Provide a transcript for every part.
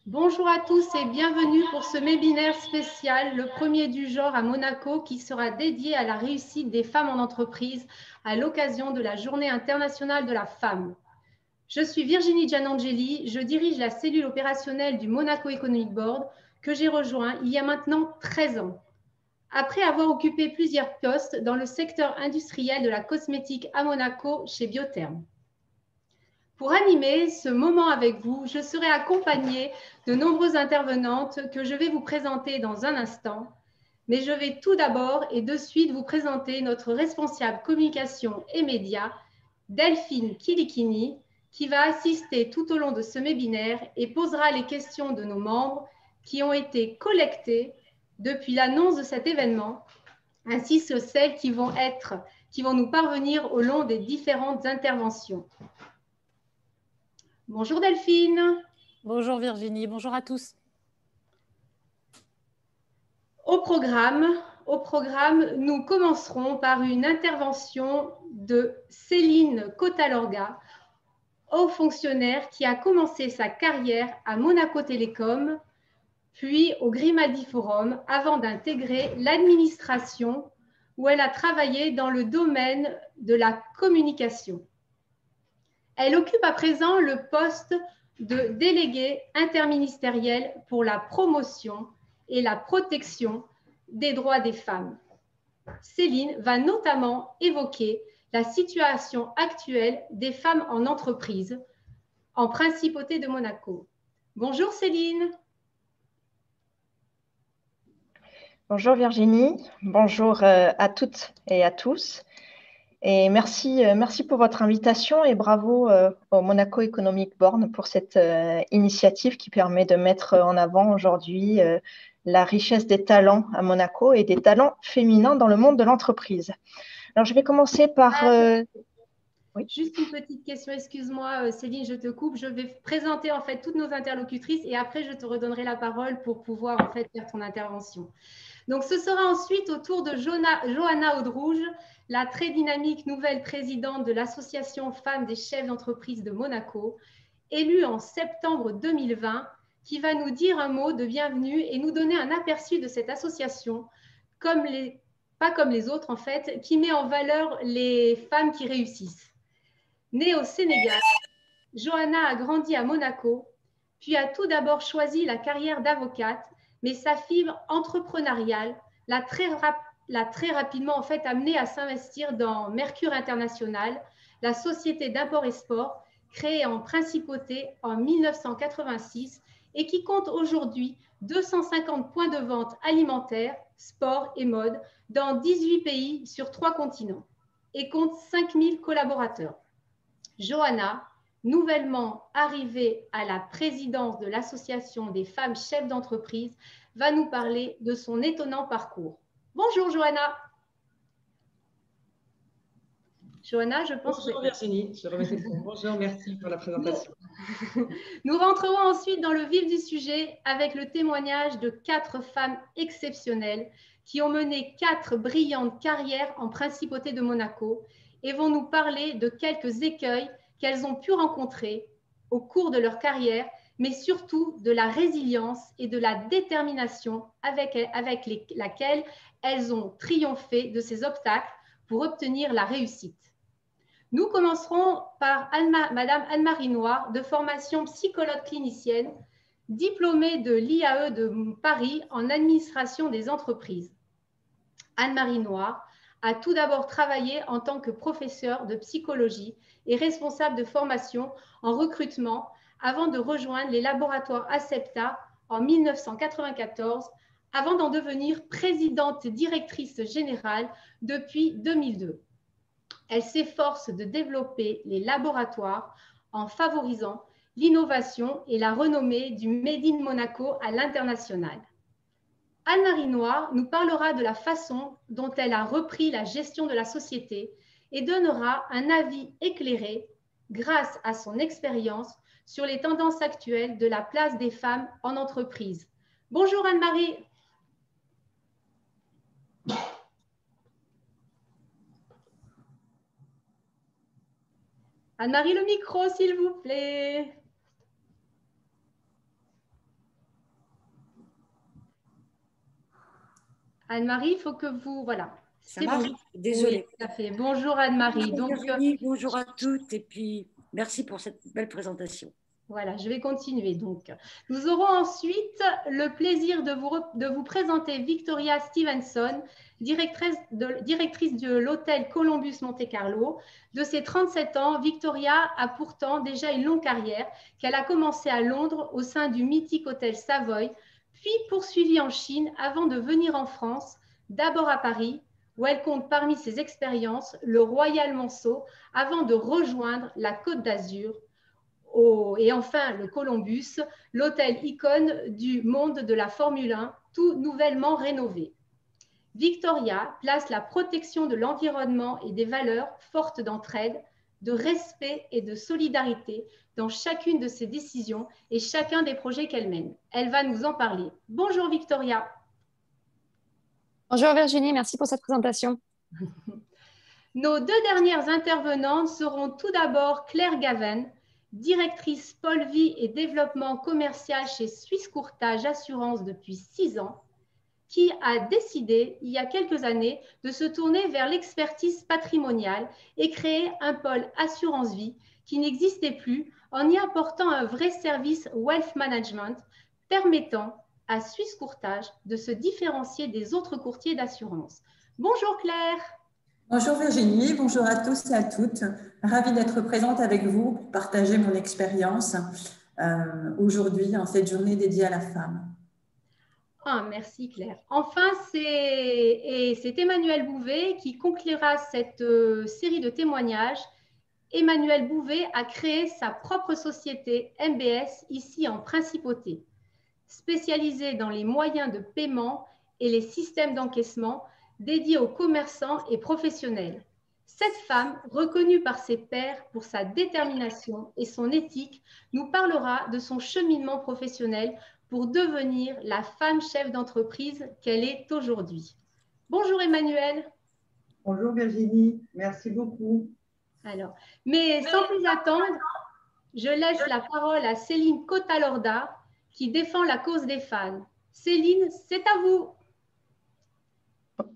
Bonjour à tous et bienvenue pour ce webinaire spécial, le premier du genre à Monaco, qui sera dédié à la réussite des femmes en entreprise à l'occasion de la Journée internationale de la femme. Je suis Virginie Gianangeli, je dirige la cellule opérationnelle du Monaco Economic Board que j'ai rejoint il y a maintenant 13 ans. Après avoir occupé plusieurs postes dans le secteur industriel de la cosmétique à Monaco chez Biotherm. Pour animer ce moment avec vous, je serai accompagnée de nombreuses intervenantes que je vais vous présenter dans un instant. Mais je vais tout d'abord et de suite vous présenter notre responsable communication et médias, Delphine Kilikini, qui va assister tout au long de ce webinaire et posera les questions de nos membres qui ont été collectées depuis l'annonce de cet événement, ainsi que celles qui vont nous parvenir au long des différentes interventions. Bonjour Delphine. Bonjour Virginie, bonjour à tous. Au programme, nous commencerons par une intervention de Céline Cotalorga, haut fonctionnaire qui a commencé sa carrière à Monaco Télécom, puis au Grimaldi Forum, avant d'intégrer l'administration où elle a travaillé dans le domaine de la communication. Elle occupe à présent le poste de déléguée interministérielle pour la promotion et la protection des droits des femmes. Céline va notamment évoquer la situation actuelle des femmes en entreprise en Principauté de Monaco. Bonjour Céline. Bonjour Virginie, bonjour à toutes et à tous. Et merci pour votre invitation et bravo au Monaco Economic Board pour cette initiative qui permet de mettre en avant aujourd'hui la richesse des talents à Monaco et des talents féminins dans le monde de l'entreprise. Alors, je vais commencer par… Oui. Juste une petite question, excuse-moi Céline, je te coupe. Je vais présenter en fait toutes nos interlocutrices et après je te redonnerai la parole pour pouvoir en fait faire ton intervention. Donc, ce sera ensuite au tour de Johanna Audrouge, la très dynamique nouvelle présidente de l'Association Femmes des chefs d'entreprise de Monaco, élue en septembre 2020, qui va nous dire un mot de bienvenue et nous donner un aperçu de cette association, pas comme les autres en fait, qui met en valeur les femmes qui réussissent. Née au Sénégal, Johanna a grandi à Monaco, puis a tout d'abord choisi la carrière d'avocate, mais sa fibre entrepreneuriale l'a très rapidement en fait amenée à s'investir dans Mercure International, la société d'import et sport créée en Principauté en 1986 et qui compte aujourd'hui 250 points de vente alimentaires, sport et mode dans 18 pays sur 3 continents et compte 5000 collaborateurs. Johanna, nouvellement arrivée à la présidence de l'Association des femmes chefs d'entreprise, va nous parler de son étonnant parcours. Bonjour Johanna. Johanna, je pense Bonjour Virginie, je remettais le mot. Bonjour, merci pour la présentation. Nous rentrerons ensuite dans le vif du sujet avec le témoignage de 4 femmes exceptionnelles qui ont mené 4 brillantes carrières en Principauté de Monaco et vont nous parler de quelques écueils qu'elles ont pu rencontrer au cours de leur carrière, mais surtout de la résilience et de la détermination avec laquelle elles ont triomphé de ces obstacles pour obtenir la réussite. Nous commencerons par Madame Anne-Marie Noir, de formation psychologue clinicienne, diplômée de l'IAE de Paris en administration des entreprises. Anne-Marie Noir a tout d'abord travaillé en tant que professeure de psychologie et responsable de formation en recrutement avant de rejoindre les laboratoires Acepta en 1994, avant d'en devenir présidente directrice générale depuis 2002. Elle s'efforce de développer les laboratoires en favorisant l'innovation et la renommée du Made in Monaco à l'international. Anne-Marie Noir nous parlera de la façon dont elle a repris la gestion de la société et donnera un avis éclairé, grâce à son expérience, sur les tendances actuelles de la place des femmes en entreprise. Bonjour Anne-Marie. Anne-Marie, le micro, s'il vous plaît. Anne-Marie, il faut que vous… Voilà. Ça marche? Désolée. Oui, tout à fait. Bonjour Anne-Marie. Bonjour Virginie, bonjour à toutes et puis merci pour cette belle présentation. Voilà, je vais continuer. Donc, nous aurons ensuite le plaisir de vous présenter Victoria Stevenson, directrice de l'hôtel Columbus Monte Carlo. De ses 37 ans, Victoria a pourtant déjà une longue carrière qu'elle a commencée à Londres au sein du mythique hôtel Savoy, puis poursuivie en Chine avant de venir en France, d'abord à Paris, où elle compte parmi ses expériences le Royal Monceau, avant de rejoindre la Côte d'Azur, et enfin le Columbus, l'hôtel icône du monde de la Formule 1, tout nouvellement rénové. Victoria place la protection de l'environnement et des valeurs fortes d'entraide, de respect et de solidarité dans chacune de ses décisions et chacun des projets qu'elle mène. Elle va nous en parler. Bonjour Victoria. Bonjour Virginie, merci pour cette présentation. Nos deux dernières intervenantes seront tout d'abord Claire Gaven, directrice Pôle Vie et Développement Commercial chez Suisse Courtage Assurance depuis 6 ans, qui a décidé, il y a quelques années, de se tourner vers l'expertise patrimoniale et créer un pôle assurance vie qui n'existait plus en y apportant un vrai service wealth management permettant à Suisse Courtage de se différencier des autres courtiers d'assurance. Bonjour Claire. Bonjour Virginie, bonjour à tous et à toutes. Ravie d'être présente avec vous pour partager mon expérience aujourd'hui en cette journée dédiée à la femme. Ah, merci Claire. Enfin, c'est Emmanuel Bouvet qui conclura cette série de témoignages. Emmanuel Bouvet a créé sa propre société MBS ici en Principauté, spécialisée dans les moyens de paiement et les systèmes d'encaissement dédiés aux commerçants et professionnels. Cette femme, reconnue par ses pairs pour sa détermination et son éthique, nous parlera de son cheminement professionnel pour devenir la femme chef d'entreprise qu'elle est aujourd'hui. Bonjour Emmanuel. Bonjour Virginie, merci beaucoup. Alors, mais sans plus attendre, je laisse la parole à Céline Cotalorda qui défend la cause des fans. Céline, c'est à vous.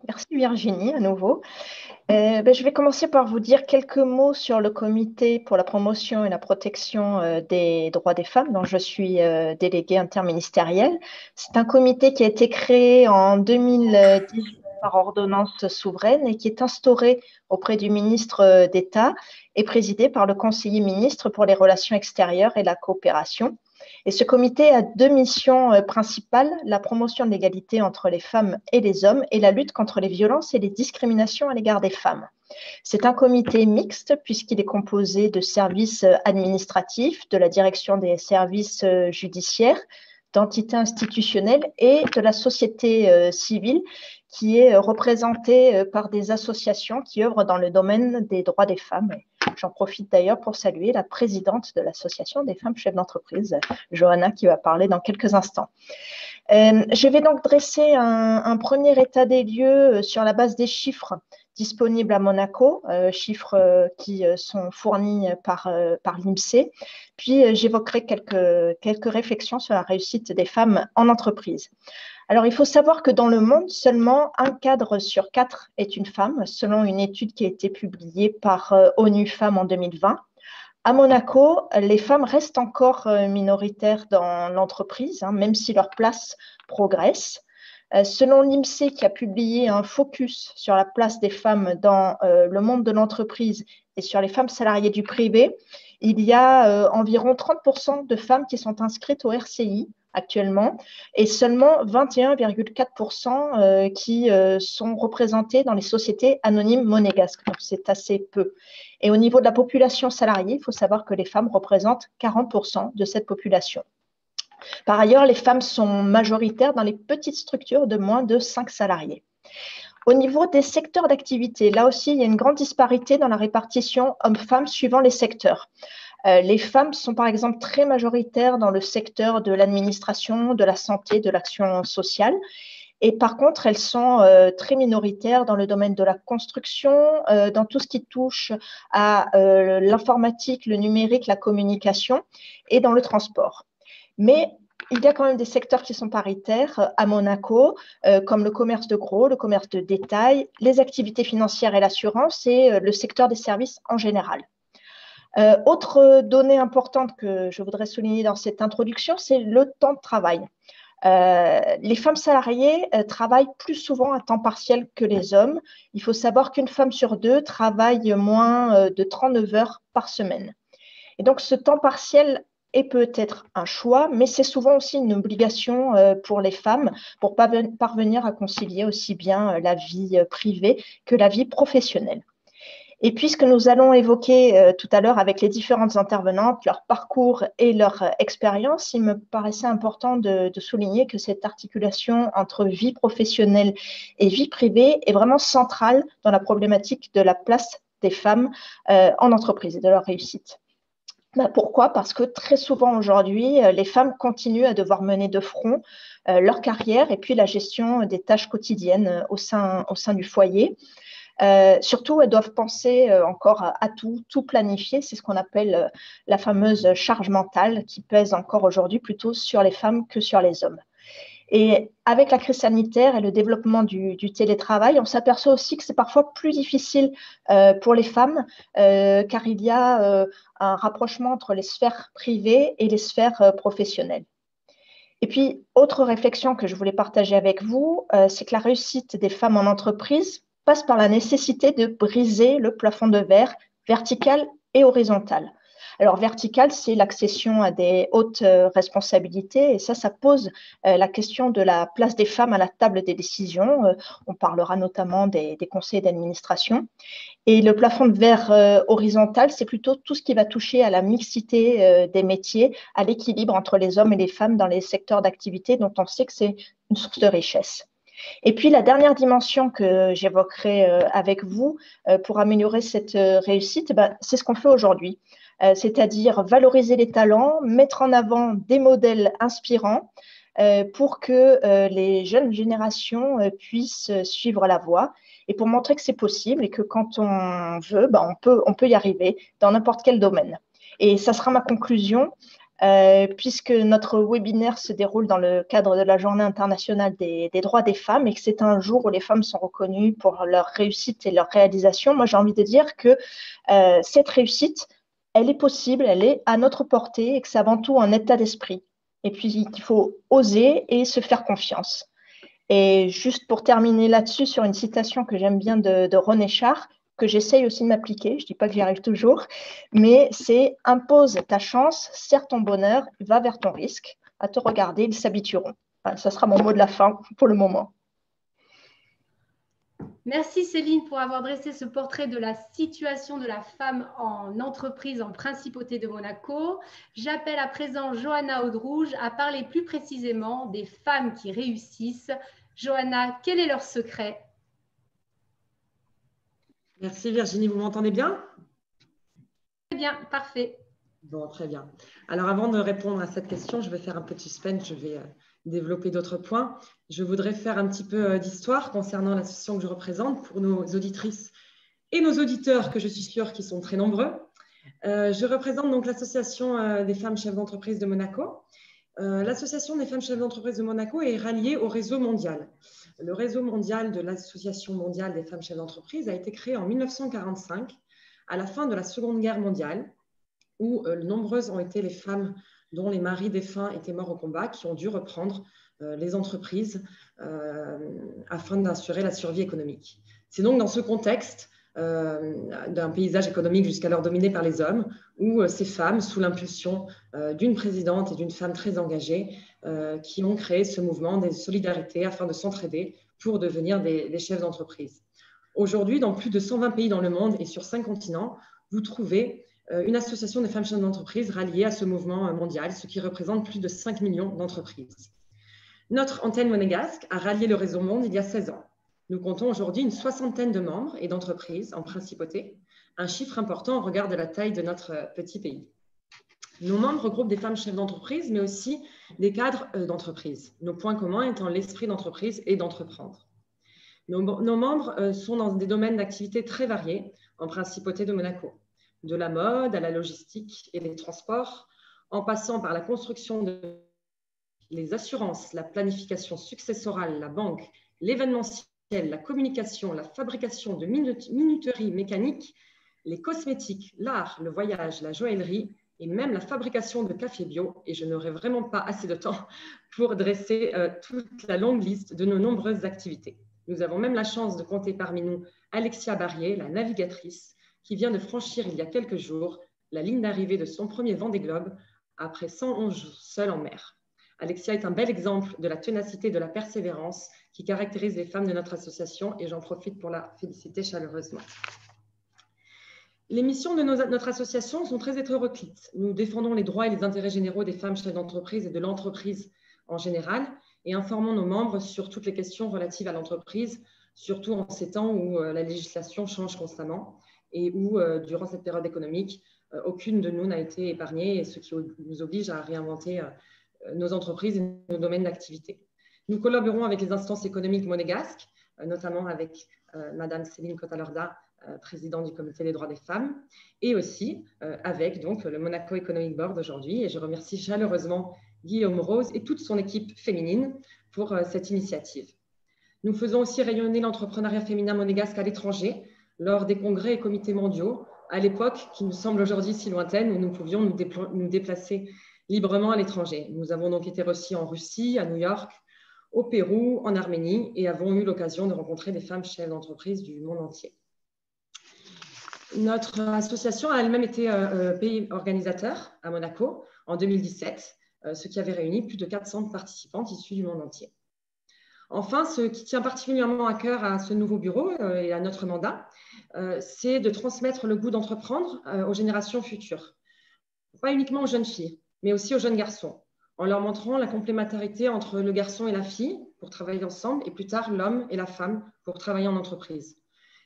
Merci Virginie à nouveau. Je vais commencer par vous dire quelques mots sur le comité pour la promotion et la protection des droits des femmes dont je suis déléguée interministérielle. C'est un comité qui a été créé en 2018 par ordonnance souveraine et qui est instauré auprès du ministre d'État et présidé par le conseiller ministre pour les relations extérieures et la coopération. Et ce comité a 2 missions principales, la promotion de l'égalité entre les femmes et les hommes et la lutte contre les violences et les discriminations à l'égard des femmes. C'est un comité mixte puisqu'il est composé de services administratifs, de la direction des services judiciaires, d'entités institutionnelles et de la société civile qui est représentée par des associations qui œuvrent dans le domaine des droits des femmes. J'en profite d'ailleurs pour saluer la présidente de l'Association des femmes chefs d'entreprise, Johanna, qui va parler dans quelques instants. Je vais donc dresser un premier état des lieux sur la base des chiffres disponibles à Monaco, chiffres qui sont fournis par l'INSEE. Puis j'évoquerai quelques réflexions sur la réussite des femmes en entreprise. Alors, il faut savoir que dans le monde, seulement 1 cadre sur 4 est une femme, selon une étude qui a été publiée par ONU Femmes en 2020. À Monaco, les femmes restent encore minoritaires dans l'entreprise, même si leur place progresse. Selon l'INSEE, qui a publié un focus sur la place des femmes dans le monde de l'entreprise et sur les femmes salariées du privé, il y a environ 30% de femmes qui sont inscrites au RCI actuellement et seulement 21,4% qui sont représentées dans les sociétés anonymes monégasques. Donc, c'est assez peu. Et au niveau de la population salariée, il faut savoir que les femmes représentent 40% de cette population. Par ailleurs, les femmes sont majoritaires dans les petites structures de moins de 5 salariés. Au niveau des secteurs d'activité, là aussi, il y a une grande disparité dans la répartition hommes-femmes suivant les secteurs. Les femmes sont par exemple très majoritaires dans le secteur de l'administration, de la santé, de l'action sociale. Et par contre, elles sont très minoritaires dans le domaine de la construction, dans tout ce qui touche à l'informatique, le numérique, la communication et dans le transport. Mais il y a quand même des secteurs qui sont paritaires à Monaco, comme le commerce de gros, le commerce de détail, les activités financières et l'assurance et le secteur des services en général. Autre donnée importante que je voudrais souligner dans cette introduction, c'est le temps de travail. Les femmes salariées travaillent plus souvent à temps partiel que les hommes. Il faut savoir qu'une femme sur deux travaille moins de 39 heures par semaine. Et donc, ce temps partiel est peut-être un choix, mais c'est souvent aussi une obligation pour les femmes pour parvenir à concilier aussi bien la vie privée que la vie professionnelle. Et puisque nous allons évoquer tout à l'heure avec les différentes intervenantes leur parcours et leur expérience, il me paraissait important de souligner que cette articulation entre vie professionnelle et vie privée est vraiment centrale dans la problématique de la place des femmes en entreprise et de leur réussite. Pourquoi? Parce que très souvent aujourd'hui, les femmes continuent à devoir mener de front leur carrière et puis la gestion des tâches quotidiennes au sein du foyer. Surtout, elles doivent penser encore à tout planifier. C'est ce qu'on appelle la fameuse charge mentale qui pèse encore aujourd'hui plutôt sur les femmes que sur les hommes. Et avec la crise sanitaire et le développement du télétravail, on s'aperçoit aussi que c'est parfois plus difficile pour les femmes car il y a un rapprochement entre les sphères privées et les sphères professionnelles. Et puis, autre réflexion que je voulais partager avec vous, c'est que la réussite des femmes en entreprise passe par la nécessité de briser le plafond de verre vertical et horizontal. Alors, vertical, c'est l'accession à des hautes responsabilités et ça pose la question de la place des femmes à la table des décisions. On parlera notamment des conseils d'administration. Et le plafond de verre horizontal, c'est plutôt tout ce qui va toucher à la mixité des métiers, à l'équilibre entre les hommes et les femmes dans les secteurs d'activité dont on sait que c'est une source de richesse. Et puis, la dernière dimension que j'évoquerai avec vous pour améliorer cette réussite, c'est ce qu'on fait aujourd'hui, c'est-à-dire valoriser les talents, mettre en avant des modèles inspirants pour que les jeunes générations puissent suivre la voie et pour montrer que c'est possible et que quand on veut, on peut y arriver dans n'importe quel domaine. Et ça sera ma conclusion. Puisque notre webinaire se déroule dans le cadre de la Journée internationale des droits des femmes et que c'est un jour où les femmes sont reconnues pour leur réussite et leur réalisation, moi j'ai envie de dire que cette réussite, elle est possible, elle est à notre portée et que c'est avant tout un état d'esprit. Et puis qu'il faut oser et se faire confiance. Et juste pour terminer là-dessus, sur une citation que j'aime bien de René Char, que j'essaye aussi de m'appliquer, je ne dis pas que j'y arrive toujours, mais c'est impose ta chance, serre ton bonheur, va vers ton risque, à te regarder, ils s'habitueront. Enfin, ça sera mon mot de la fin pour le moment. Merci Céline pour avoir dressé ce portrait de la situation de la femme en entreprise en Principauté de Monaco. J'appelle à présent Johanna Audrouge à parler plus précisément des femmes qui réussissent. Johanna, quel est leur secret ? Merci Virginie, vous m'entendez bien? Très bien, parfait. Bon, très bien. Alors avant de répondre à cette question, je vais faire un petit suspense, je vais développer d'autres points. Je voudrais faire un petit peu d'histoire concernant l'association que je représente pour nos auditrices et nos auditeurs, que je suis sûre qu'ils sont très nombreux. Je représente donc l'association des femmes chefs d'entreprise de Monaco. L'association des femmes chefs d'entreprise de Monaco est ralliée au réseau mondial. Le réseau mondial de l'Association mondiale des femmes chefs d'entreprise a été créé en 1945, à la fin de la Seconde Guerre mondiale, où nombreuses ont été les femmes dont les maris défunts étaient morts au combat, qui ont dû reprendre les entreprises afin d'assurer la survie économique. C'est donc dans ce contexte d'un paysage économique jusqu'alors dominé par les hommes, où ces femmes, sous l'impulsion d'une présidente et d'une femme très engagée, qui ont créé ce mouvement de solidarité afin de s'entraider pour devenir des chefs d'entreprise. Aujourd'hui, dans plus de 120 pays dans le monde et sur 5 continents, vous trouvez une association des femmes chefs d'entreprise ralliée à ce mouvement mondial, ce qui représente plus de 5 millions d'entreprises. Notre antenne monégasque a rallié le réseau Monde il y a 16 ans. Nous comptons aujourd'hui une 60aine de membres et d'entreprises en principauté, un chiffre important au regard de la taille de notre petit pays. Nos membres regroupent des femmes chefs d'entreprise, mais aussi des cadres d'entreprise. Nos points communs étant l'esprit d'entreprise et d'entreprendre. Nos membres sont dans des domaines d'activité très variés en principauté de Monaco, de la mode à la logistique et les transports, en passant par la construction de les assurances, la planification successorale, la banque, l'événementiel, la communication, la fabrication de minuterie mécanique, les cosmétiques, l'art, le voyage, la joaillerie et même la fabrication de café bio. Et je n'aurai vraiment pas assez de temps pour dresser toute la longue liste de nos nombreuses activités. Nous avons même la chance de compter parmi nous Alexia Barrier, la navigatrice, qui vient de franchir il y a quelques jours la ligne d'arrivée de son premier Vendée Globe après 111 jours seule en mer. Alexia est un bel exemple de la ténacité et de la persévérance qui caractérise les femmes de notre association et j'en profite pour la féliciter chaleureusement. Les missions de notre association sont très hétéroclites. Nous défendons les droits et les intérêts généraux des femmes chefs d'entreprise et de l'entreprise en général et informons nos membres sur toutes les questions relatives à l'entreprise, surtout en ces temps où la législation change constamment et où, durant cette période économique, aucune de nous n'a été épargnée, et ce qui nous oblige à réinventer nos entreprises et nos domaines d'activité. Nous collaborons avec les instances économiques monégasques, notamment avec Madame Céline Cotalorda, présidente du comité des droits des femmes, et aussi avec donc, le Monaco Economic Board aujourd'hui. Et je remercie chaleureusement Guillaume Rose et toute son équipe féminine pour cette initiative. Nous faisons aussi rayonner l'entrepreneuriat féminin monégasque à l'étranger lors des congrès et comités mondiaux, à l'époque qui nous semble aujourd'hui si lointaine, où nous pouvions nous déplacer librement à l'étranger. Nous avons donc été reçus en Russie, à New York, au Pérou, en Arménie, et avons eu l'occasion de rencontrer des femmes chefs d'entreprise du monde entier. Notre association a elle-même été pays organisateur à Monaco en 2017, ce qui avait réuni plus de 400 participantes issues du monde entier. Enfin, ce qui tient particulièrement à cœur à ce nouveau bureau et à notre mandat, c'est de transmettre le goût d'entreprendre aux générations futures. Pas uniquement aux jeunes filles, mais aussi aux jeunes garçons, en leur montrant la complémentarité entre le garçon et la fille pour travailler ensemble et plus tard l'homme et la femme pour travailler en entreprise.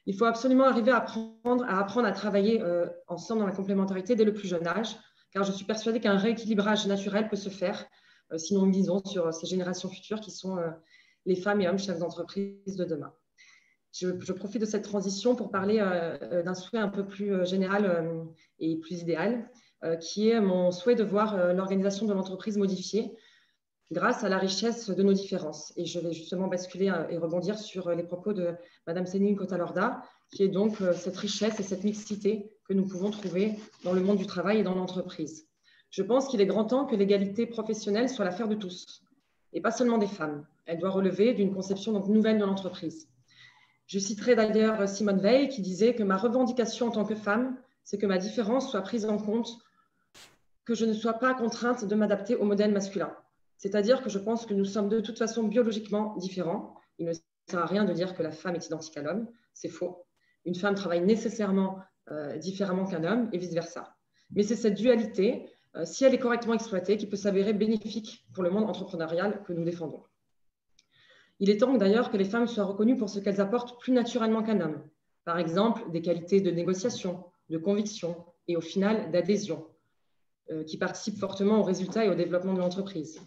Il faut absolument arriver à apprendre à travailler ensemble dans la complémentarité dès le plus jeune âge, car je suis persuadée qu'un rééquilibrage naturel peut se faire si nous misons sur ces générations futures qui sont les femmes et hommes chefs d'entreprise de demain. Je profite de cette transition pour parler d'un souhait un peu plus général et plus idéal, qui est mon souhait de voir l'organisation de l'entreprise modifiée grâce à la richesse de nos différences. Et je vais justement basculer et rebondir sur les propos de Madame Céline Cotalorda, qui est donc cette richesse et cette mixité que nous pouvons trouver dans le monde du travail et dans l'entreprise. Je pense qu'il est grand temps que l'égalité professionnelle soit l'affaire de tous, et pas seulement des femmes. Elle doit relever d'une conception donc nouvelle de l'entreprise. Je citerai d'ailleurs Simone Veil qui disait que ma revendication en tant que femme, c'est que ma différence soit prise en compte, que je ne sois pas contrainte de m'adapter au modèle masculin. C'est-à-dire que je pense que nous sommes de toute façon biologiquement différents. Il ne sert à rien de dire que la femme est identique à l'homme, c'est faux. Une femme travaille nécessairement différemment qu'un homme et vice-versa. Mais c'est cette dualité, si elle est correctement exploitée, qui peut s'avérer bénéfique pour le monde entrepreneurial que nous défendons. Il est temps d'ailleurs que les femmes soient reconnues pour ce qu'elles apportent plus naturellement qu'un homme. Par exemple, des qualités de négociation, de conviction et au final d'adhésion, qui participent fortement aux résultats et au développement de l'entreprise.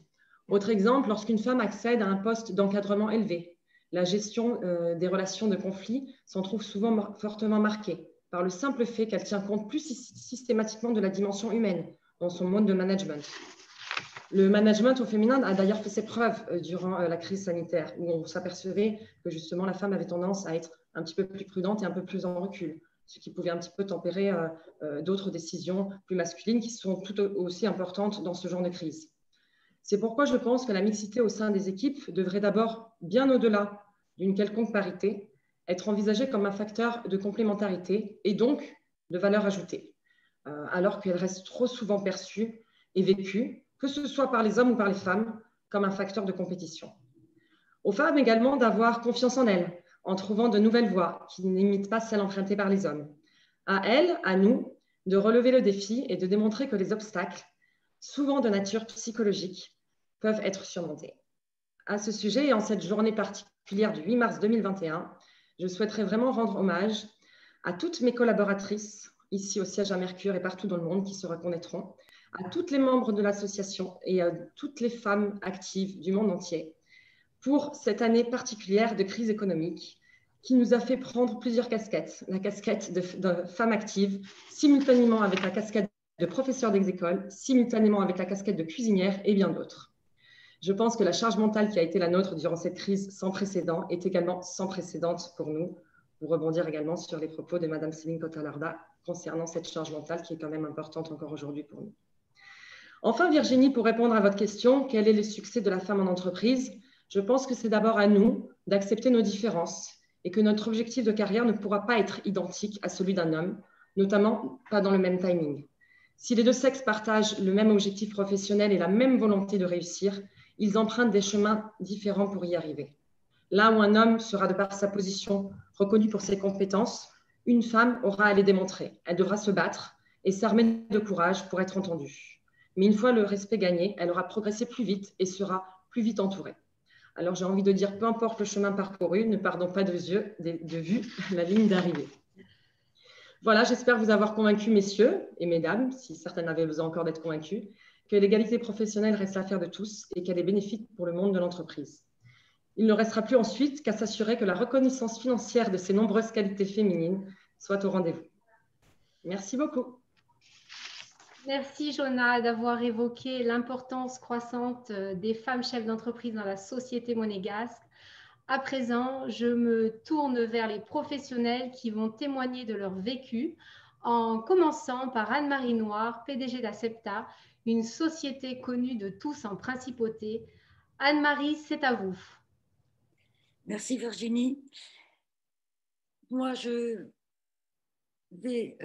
Autre exemple, lorsqu'une femme accède à un poste d'encadrement élevé, la gestion des relations de conflit s'en trouve souvent fortement marquée par le simple fait qu'elle tient compte plus systématiquement de la dimension humaine dans son mode de management. Le management au féminin a d'ailleurs fait ses preuves durant la crise sanitaire, où on s'apercevait que justement la femme avait tendance à être un petit peu plus prudente et un peu plus en recul, ce qui pouvait un petit peu tempérer d'autres décisions plus masculines qui sont tout aussi importantes dans ce genre de crise. C'est pourquoi je pense que la mixité au sein des équipes devrait d'abord, bien au-delà d'une quelconque parité, être envisagée comme un facteur de complémentarité et donc de valeur ajoutée, alors qu'elle reste trop souvent perçue et vécue, que ce soit par les hommes ou par les femmes, comme un facteur de compétition. Aux femmes également d'avoir confiance en elles, en trouvant de nouvelles voies qui n'imitent pas celles empruntées par les hommes. À elles, à nous, de relever le défi et de démontrer que les obstacles, souvent de nature psychologique, peuvent être surmontés. À ce sujet, et en cette journée particulière du 8 mars 2021, je souhaiterais vraiment rendre hommage à toutes mes collaboratrices, ici au siège à Mercure et partout dans le monde, qui se reconnaîtront, à toutes les membres de l'association et à toutes les femmes actives du monde entier, pour cette année particulière de crise économique qui nous a fait prendre plusieurs casquettes. La casquette de femme active, simultanément avec la casquette de professeur des écoles, simultanément avec la casquette de cuisinière et bien d'autres. Je pense que la charge mentale qui a été la nôtre durant cette crise sans précédent est également sans précédent pour nous, pour rebondir également sur les propos de Mme Céline Cotard-Larda concernant cette charge mentale qui est quand même importante encore aujourd'hui pour nous. Enfin, Virginie, pour répondre à votre question, quel est le succès de la femme en entreprise? Je pense que c'est d'abord à nous d'accepter nos différences et que notre objectif de carrière ne pourra pas être identique à celui d'un homme, notamment pas dans le même timing. Si les deux sexes partagent le même objectif professionnel et la même volonté de réussir, ils empruntent des chemins différents pour y arriver. Là où un homme sera, de par sa position, reconnu pour ses compétences, une femme aura à les démontrer. Elle devra se battre et s'armer de courage pour être entendue. Mais une fois le respect gagné, elle aura progressé plus vite et sera plus vite entourée. Alors j'ai envie de dire, peu importe le chemin parcouru, ne perdons pas de vue la ligne d'arrivée. Voilà, j'espère vous avoir convaincu, messieurs et mesdames, si certaines avaient besoin encore d'être convaincus, que l'égalité professionnelle reste l'affaire de tous et qu'elle est bénéfique pour le monde de l'entreprise. Il ne restera plus ensuite qu'à s'assurer que la reconnaissance financière de ces nombreuses qualités féminines soit au rendez-vous. Merci beaucoup. Merci Jonah d'avoir évoqué l'importance croissante des femmes chefs d'entreprise dans la société monégasque. À présent, je me tourne vers les professionnels qui vont témoigner de leur vécu, en commençant par Anne-Marie Noir, PDG d'Acepta, une société connue de tous en principauté. Anne-Marie, c'est à vous. Merci Virginie. Moi, je vais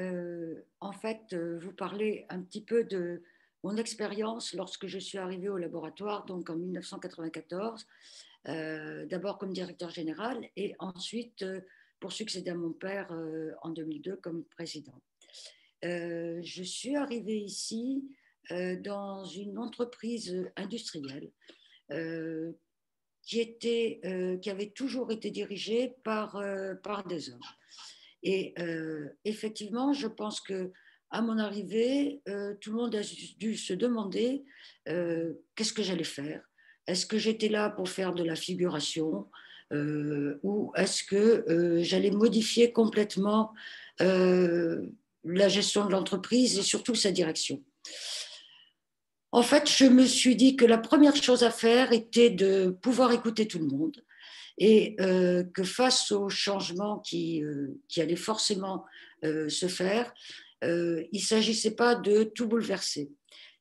en fait vous parler un petit peu de mon expérience lorsque je suis arrivée au laboratoire, donc en 1994, d'abord comme directeur général et ensuite pour succéder à mon père en 2002 comme président. Je suis arrivée ici dans une entreprise industrielle qui avait toujours été dirigée par des hommes. Et effectivement, je pense qu'à mon arrivée, tout le monde a dû se demander qu'est-ce que j'allais faire. Est-ce que j'étais là pour faire de la figuration ou est-ce que j'allais modifier complètement la gestion de l'entreprise et surtout sa direction? En fait, je me suis dit que la première chose à faire était de pouvoir écouter tout le monde et que face aux changements qui allaient forcément se faire, il ne s'agissait pas de tout bouleverser.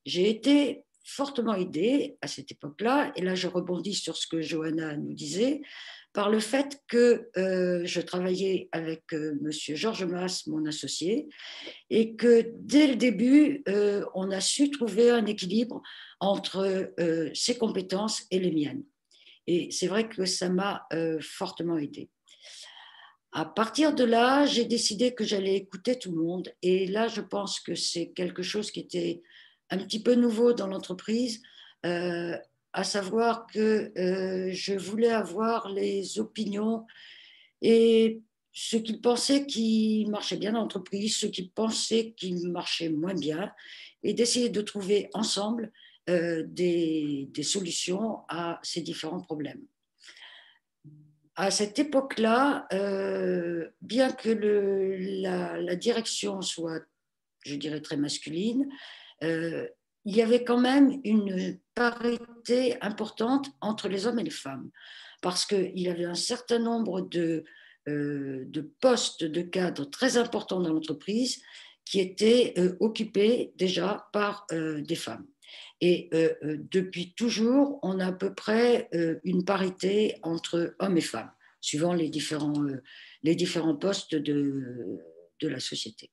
J'ai été fortement aidée à cette époque-là, et là je rebondis sur ce que Johanna nous disait, par le fait que je travaillais avec monsieur Georges Mas, mon associé, et que dès le début, on a su trouver un équilibre entre ses compétences et les miennes. Et c'est vrai que ça m'a fortement aidée. À partir de là, j'ai décidé que j'allais écouter tout le monde. Et là, je pense que c'est quelque chose qui était un petit peu nouveau dans l'entreprise, à savoir que je voulais avoir les opinions et ceux qui pensaient qui marchait bien dans l'entreprise, ceux qui pensaient qui marchait moins bien, et d'essayer de trouver ensemble des solutions à ces différents problèmes. À cette époque-là, bien que la direction soit, je dirais, très masculine, il y avait quand même une parité importante entre les hommes et les femmes, parce qu'il y avait un certain nombre de postes de cadres très importants dans l'entreprise qui étaient occupés déjà par des femmes. Et depuis toujours, on a à peu près une parité entre hommes et femmes, suivant les différents postes de la société.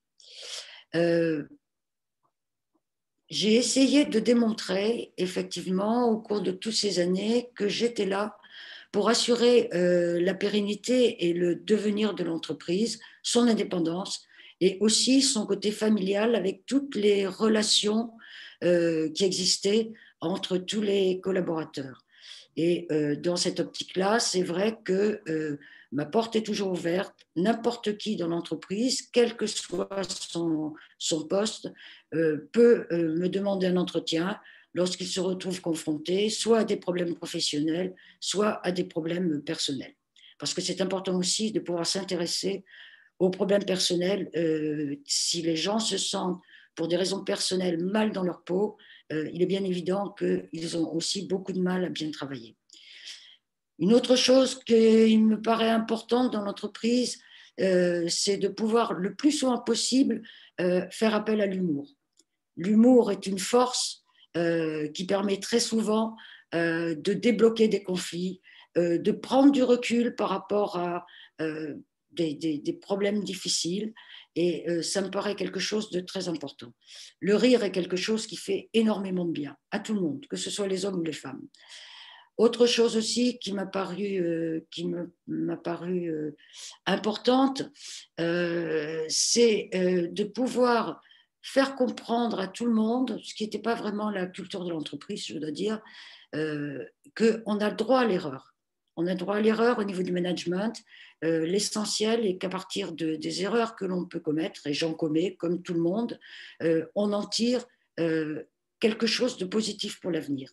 J'ai essayé de démontrer, effectivement, au cours de toutes ces années, que j'étais là pour assurer la pérennité et le devenir de l'entreprise, son indépendance et aussi son côté familial avec toutes les relations qui existaient entre tous les collaborateurs. Et dans cette optique-là, c'est vrai que ma porte est toujours ouverte. N'importe qui dans l'entreprise, quel que soit son poste, peut me demander un entretien lorsqu'il se retrouve confronté soit à des problèmes professionnels, soit à des problèmes personnels. Parce que c'est important aussi de pouvoir s'intéresser aux problèmes personnels. Si les gens se sentent, pour des raisons personnelles, mal dans leur peau, il est bien évident qu'ils ont aussi beaucoup de mal à bien travailler. Une autre chose qui me paraît importante dans l'entreprise, c'est de pouvoir le plus souvent possible faire appel à l'humour. L'humour est une force qui permet très souvent de débloquer des conflits, de prendre du recul par rapport à des problèmes difficiles. Et ça me paraît quelque chose de très important. Le rire est quelque chose qui fait énormément de bien à tout le monde, que ce soit les hommes ou les femmes. Autre chose aussi qui m'a paru importante, c'est de pouvoir faire comprendre à tout le monde, ce qui n'était pas vraiment la culture de l'entreprise, je dois dire, qu'on a le droit à l'erreur. On a le droit à l'erreur au niveau du management. L'essentiel est qu'à partir des erreurs que l'on peut commettre, et j'en commets comme tout le monde, on en tire quelque chose de positif pour l'avenir.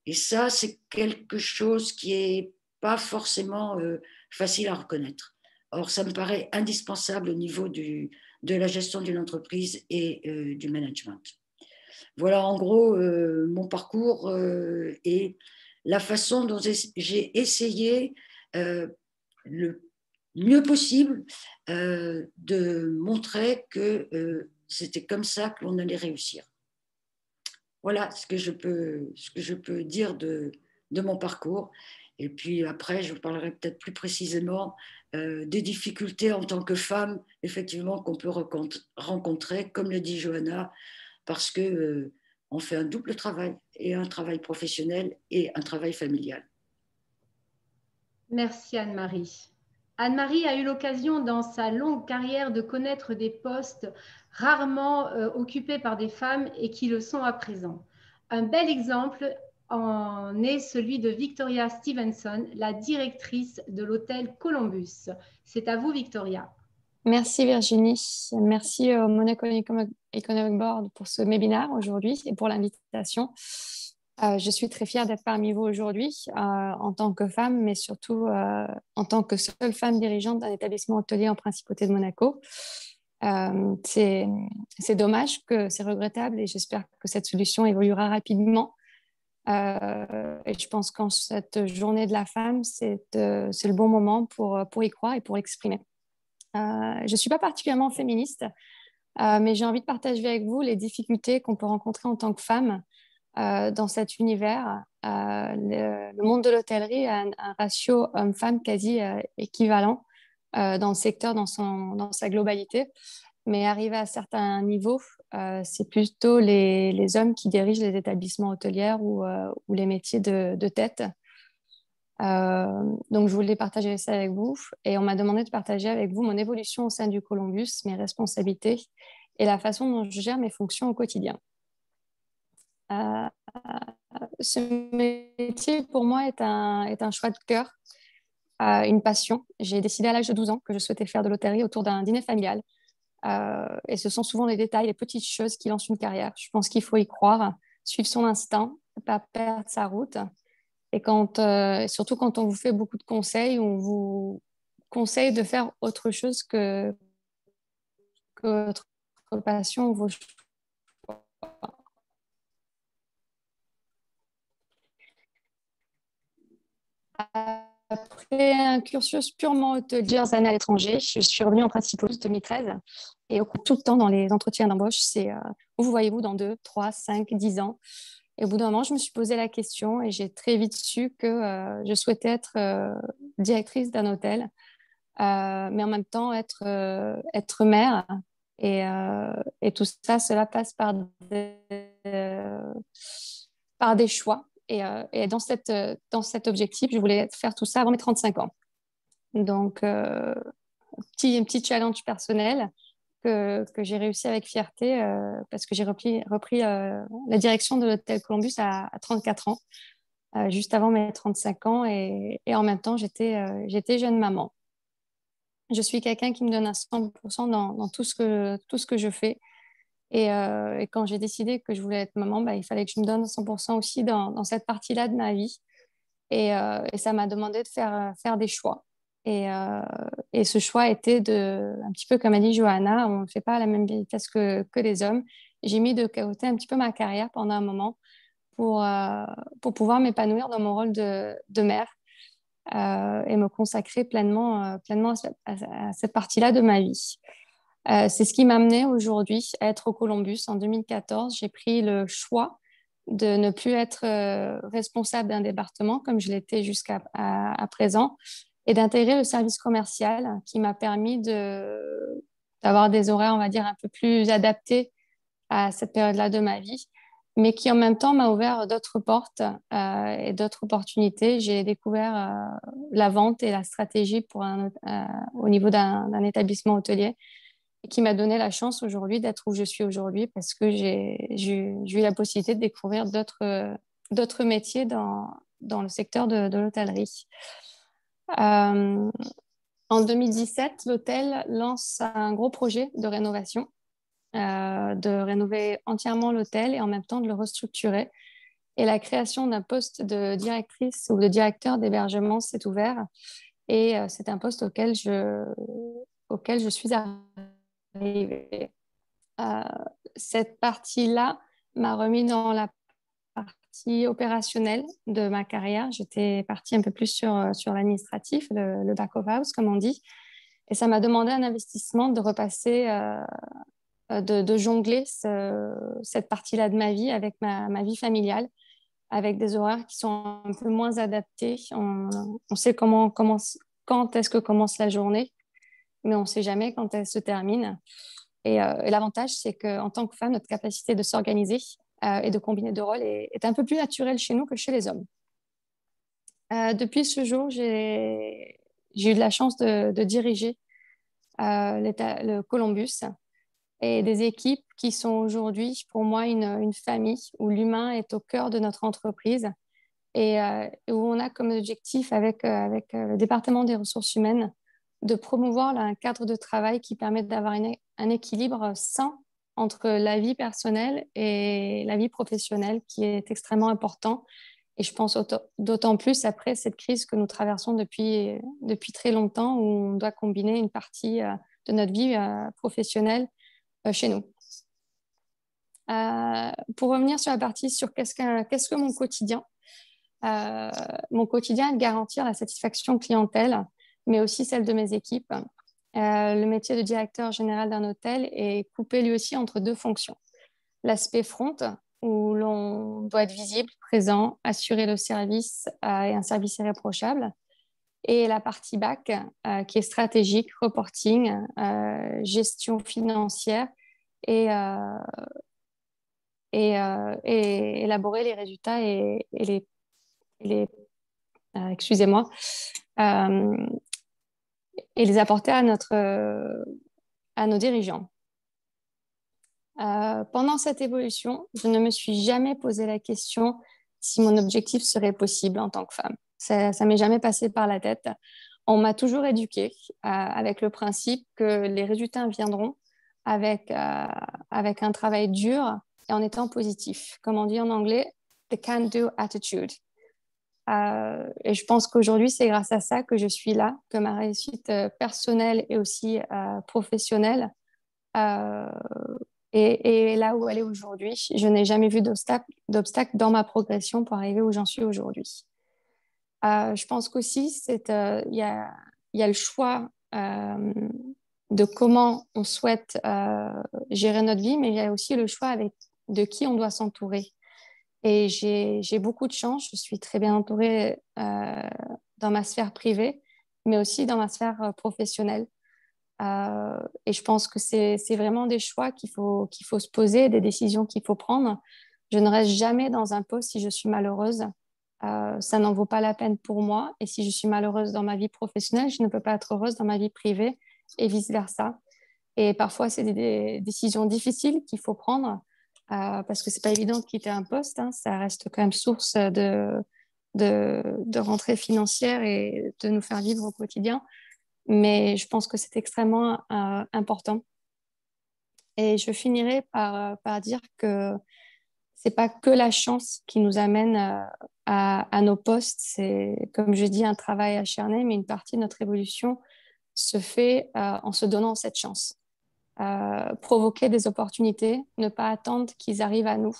Et ça, c'est quelque chose qui n'est pas forcément facile à reconnaître. Or, ça me paraît indispensable au niveau de la gestion d'une entreprise et du management. Voilà en gros mon parcours et la façon dont j'ai essayé le mieux possible de montrer que c'était comme ça que l'on allait réussir. Voilà ce que je peux dire de mon parcours. Et puis après, je vous parlerai peut-être plus précisément des difficultés en tant que femme, effectivement, qu'on peut rencontrer, comme le dit Johanna, parce qu'on fait un double travail, et un travail professionnel et un travail familial. Merci Anne-Marie. Anne-Marie a eu l'occasion dans sa longue carrière de connaître des postes rarement occupés par des femmes et qui le sont à présent. Un bel exemple en est celui de Victoria Stevenson, la directrice de l'hôtel Columbus. C'est à vous, Victoria. Merci Virginie. Merci au Monaco Economic Board pour ce webinaire aujourd'hui et pour l'invitation. Je suis très fière d'être parmi vous aujourd'hui en tant que femme, mais surtout en tant que seule femme dirigeante d'un établissement hôtelier en principauté de Monaco. C'est dommage, c'est regrettable et j'espère que cette solution évoluera rapidement. Et je pense qu'en cette journée de la femme, c'est le bon moment pour y croire et pour l'exprimer. Je ne suis pas particulièrement féministe, mais j'ai envie de partager avec vous les difficultés qu'on peut rencontrer en tant que femme dans cet univers. Le monde de l'hôtellerie a un ratio homme-femme quasi équivalent dans le secteur, dans sa globalité. Mais arrivé à certains niveaux, c'est plutôt les hommes qui dirigent les établissements hôteliers ou les métiers de tête. Donc, je voulais partager ça avec vous. Et on m'a demandé de partager avec vous mon évolution au sein du Columbus, mes responsabilités et la façon dont je gère mes fonctions au quotidien. Ce métier, pour moi, est un choix de cœur, une passion. J'ai décidé à l'âge de 12 ans que je souhaitais faire de l'hôtellerie autour d'un dîner familial. Et ce sont souvent les détails, les petites choses qui lancent une carrière. Je pense qu'il faut y croire, suivre son instinct, ne pas perdre sa route. Et surtout quand on vous fait beaucoup de conseils, on vous conseille de faire autre chose que votre passion ou vos choix. Après un cursus purement hôtelier, plusieurs années à l'étranger, je suis revenue en principauté en 2013. Et tout le temps dans les entretiens d'embauche, c'est où vous voyez-vous dans 2, 3, 5, 10 ans. Et au bout d'un moment, je me suis posé la question et j'ai très vite su que je souhaitais être directrice d'un hôtel, mais en même temps être mère. Et tout ça, cela passe par des choix. Et dans cet objectif, je voulais faire tout ça avant mes 35 ans. Donc, un petit challenge personnel que j'ai réussi avec fierté parce que j'ai repris la direction de l'hôtel Columbus à 34 ans, juste avant mes 35 ans. Et en même temps, j'étais jeune maman. Je suis quelqu'un qui me donne à 100% dans tout ce que je fais. Et quand j'ai décidé que je voulais être maman, il fallait que je me donne 100% aussi dans cette partie-là de ma vie. Et ça m'a demandé de faire des choix. Et ce choix était un petit peu comme a dit Johanna, on ne fait pas à la même vitesse que les hommes. j'ai mis de côté un petit peu ma carrière pendant un moment pour pouvoir m'épanouir dans mon rôle de mère et me consacrer pleinement, à cette partie-là de ma vie. C'est ce qui m'a amené aujourd'hui à être au Columbus. En 2014, j'ai pris le choix de ne plus être responsable d'un département comme je l'étais jusqu'à à présent et d'intégrer le service commercial qui m'a permis d'avoir des horaires, on va dire, un peu plus adaptés à cette période-là de ma vie, mais qui en même temps m'a ouvert d'autres portes et d'autres opportunités. J'ai découvert la vente et la stratégie au niveau d'un établissement hôtelier et qui m'a donné la chance aujourd'hui d'être où je suis aujourd'hui parce que j'ai eu la possibilité de découvrir d'autres métiers dans le secteur de l'hôtellerie. En 2017, l'hôtel lance un gros projet de rénovation, de rénover entièrement l'hôtel et en même temps de le restructurer. Et la création d'un poste de directrice ou de directeur d'hébergement s'est ouvert. Et c'est un poste auquel je suis arrivée. Cette partie-là m'a remis dans la partie opérationnelle de ma carrière. J'étais partie un peu plus sur l'administratif, le back of house, comme on dit. Et ça m'a demandé un investissement de repasser, de jongler cette partie-là de ma vie avec ma vie familiale, avec des horaires qui sont un peu moins adaptés. On sait quand est-ce que commence la journée, mais on ne sait jamais quand elle se termine. Et l'avantage, c'est qu'en tant que femme, notre capacité de s'organiser et de combiner deux rôles est un peu plus naturelle chez nous que chez les hommes. Depuis ce jour, j'ai eu de la chance de diriger le Columbus et des équipes qui sont aujourd'hui, pour moi, une famille où l'humain est au cœur de notre entreprise et où on a comme objectif avec le département des ressources humaines de promouvoir un cadre de travail qui permet d'avoir un équilibre sain entre la vie personnelle et la vie professionnelle qui est extrêmement important. Et je pense d'autant plus après cette crise que nous traversons depuis très longtemps où on doit combiner une partie de notre vie professionnelle chez nous. Pour revenir sur la partie sur qu'est-ce que mon quotidien. Mon quotidien est de garantir la satisfaction clientèle, mais aussi celle de mes équipes. Le métier de directeur général d'un hôtel est coupé lui aussi entre deux fonctions. L'aspect front, où l'on doit être visible, présent, assurer le service et un service irréprochable. Et la partie back, qui est stratégique, reporting, gestion financière et élaborer les résultats et excusez-moi, et les apporter à nos dirigeants. Pendant cette évolution, je ne me suis jamais posé la question si mon objectif serait possible en tant que femme. Ça m'est jamais passé par la tête. On m'a toujours éduquée avec le principe que les résultats viendront avec un travail dur et en étant positif. Comme on dit en anglais, the can-do attitude. Et je pense qu'aujourd'hui, c'est grâce à ça que je suis là, que ma réussite personnelle et aussi professionnelle et là où elle est aujourd'hui. Je n'ai jamais vu d'obstacle dans ma progression pour arriver où j'en suis aujourd'hui. Je pense qu'aussi, il y a le choix de comment on souhaite gérer notre vie, mais il y a aussi le choix de qui on doit s'entourer. Et j'ai beaucoup de chance, je suis très bien entourée dans ma sphère privée, mais aussi dans ma sphère professionnelle. Et je pense que c'est vraiment des choix qu'il faut se poser, des décisions qu'il faut prendre. Je ne reste jamais dans un poste si je suis malheureuse. Ça n'en vaut pas la peine pour moi. Et si je suis malheureuse dans ma vie professionnelle, je ne peux pas être heureuse dans ma vie privée et vice-versa. Et parfois, c'est des décisions difficiles qu'il faut prendre parce que ce n'est pas évident de quitter un poste. Hein. Ça reste quand même source de rentrée financière et de nous faire vivre au quotidien. Mais je pense que c'est extrêmement important. Et je finirai par dire que ce n'est pas que la chance qui nous amène à nos postes. C'est, comme je dis, un travail acharné, mais une partie de notre évolution se fait en se donnant cette chance. provoquer des opportunités, ne pas attendre qu'ils arrivent à nous.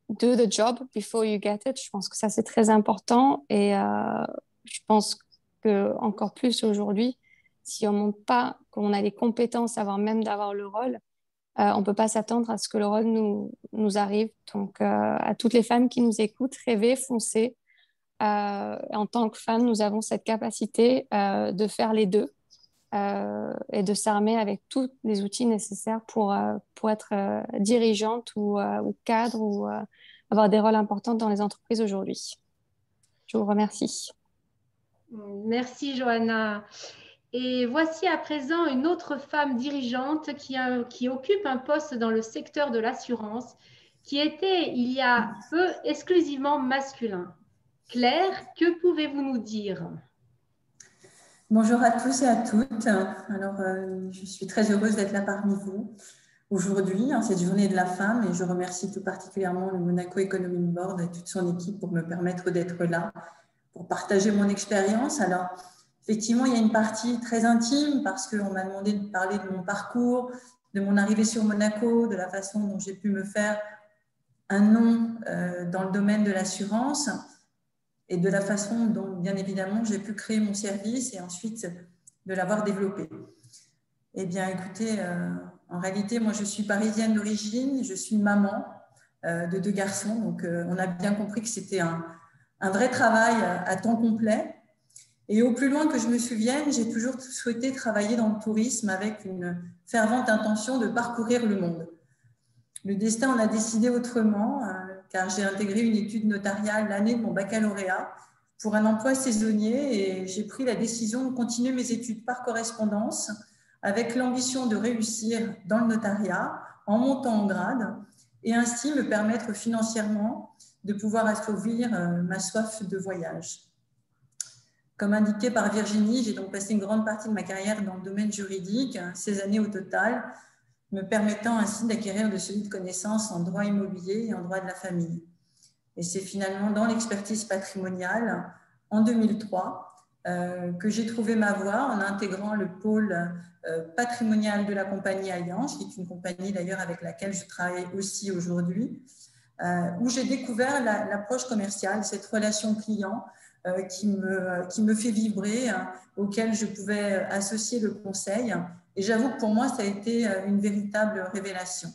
Do the job before you get it. Je pense que ça, c'est très important. Et je pense que encore plus aujourd'hui, si on ne montre pas qu'on a les compétences avant même d'avoir le rôle, on ne peut pas s'attendre à ce que le rôle nous arrive. Donc, à toutes les femmes qui nous écoutent, rêvez, foncez. En tant que femme, nous avons cette capacité de faire les deux et de s'armer avec tous les outils nécessaires pour être dirigeante ou cadre ou avoir des rôles importants dans les entreprises aujourd'hui. Je vous remercie. Merci, Johanna. Et voici à présent une autre femme dirigeante qui occupe un poste dans le secteur de l'assurance, qui était il y a peu exclusivement masculin. Claire, que pouvez-vous nous dire ? Bonjour à tous et à toutes. Alors, je suis très heureuse d'être là parmi vous aujourd'hui, en cette journée de la femme, et je remercie tout particulièrement le Monaco Economic Board et toute son équipe pour me permettre d'être là, pour partager mon expérience. Alors, effectivement, il y a une partie très intime parce qu'on m'a demandé de parler de mon parcours, de mon arrivée sur Monaco, de la façon dont j'ai pu me faire un nom dans le domaine de l'assurance et de la façon dont, bien évidemment, j'ai pu créer mon service et ensuite de l'avoir développé. Eh bien, écoutez, en réalité, moi, je suis parisienne d'origine, je suis maman de 2 garçons, donc on a bien compris que c'était un vrai travail à temps complet. Et au plus loin que je me souvienne, j'ai toujours souhaité travailler dans le tourisme avec une fervente intention de parcourir le monde. Le destin en a décidé autrement, car j'ai intégré une étude notariale l'année de mon baccalauréat pour un emploi saisonnier et j'ai pris la décision de continuer mes études par correspondance avec l'ambition de réussir dans le notariat en montant en grade et ainsi me permettre financièrement de pouvoir assouvir ma soif de voyage. Comme indiqué par Virginie, j'ai donc passé une grande partie de ma carrière dans le domaine juridique, 16 années au total, me permettant ainsi d'acquérir de solides connaissances en droit immobilier et en droit de la famille. Et c'est finalement dans l'expertise patrimoniale, en 2003, que j'ai trouvé ma voie en intégrant le pôle patrimonial de la compagnie Allianz, qui est une compagnie d'ailleurs avec laquelle je travaille aussi aujourd'hui, où j'ai découvert l'approche commerciale, cette relation client qui me fait vibrer, auquel je pouvais associer le conseil. Et j'avoue que pour moi, ça a été une véritable révélation.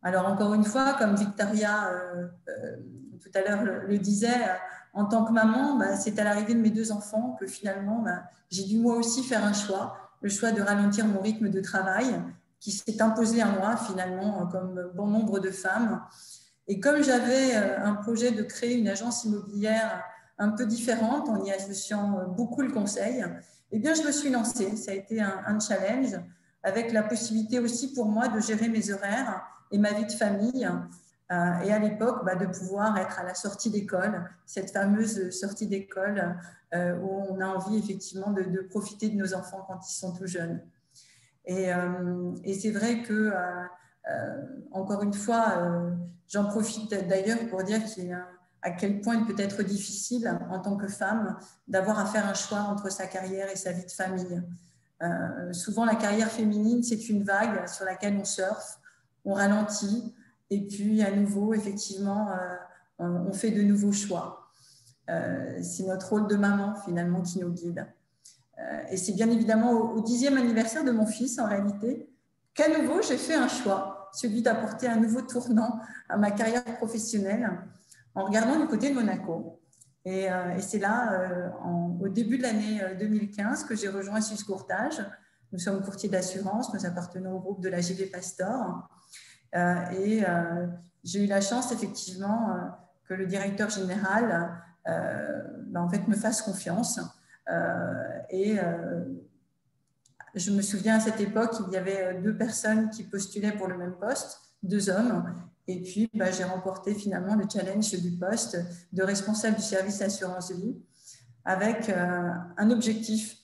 Alors, encore une fois, comme Victoria tout à l'heure le disait, en tant que maman, c'est à l'arrivée de mes 2 enfants que finalement, j'ai dû moi aussi faire un choix, le choix de ralentir mon rythme de travail qui s'est imposé à moi finalement, comme bon nombre de femmes. Et comme j'avais un projet de créer une agence immobilière un peu différente, en y associant beaucoup le conseil, eh bien, je me suis lancée. Ça a été un challenge avec la possibilité aussi pour moi de gérer mes horaires et ma vie de famille. Et à l'époque, de pouvoir être à la sortie d'école, cette fameuse sortie d'école où on a envie effectivement de profiter de nos enfants quand ils sont tout jeunes. Et c'est vrai que, encore une fois, j'en profite d'ailleurs pour dire à quel point il peut être difficile en tant que femme d'avoir à faire un choix entre sa carrière et sa vie de famille. Souvent, la carrière féminine, c'est une vague sur laquelle on surfe, on ralentit et puis à nouveau, effectivement, on fait de nouveaux choix. C'est notre rôle de maman, finalement, qui nous guide. Et c'est bien évidemment au 10e anniversaire de mon fils, en réalité, qu'à nouveau, j'ai fait un choix, celui d'apporter un nouveau tournant à ma carrière professionnelle en regardant du côté de Monaco. Et c'est là, au début de l'année 2015, que j'ai rejoint Suisse Courtage. Nous sommes courtiers d'assurance, nous appartenons au groupe de la JV Pastor. Et j'ai eu la chance, effectivement, que le directeur général en fait, me fasse confiance. Je me souviens à cette époque, il y avait 2 personnes qui postulaient pour le même poste, 2 hommes. Et puis, j'ai remporté finalement le challenge du poste de responsable du service assurance vie avec un objectif,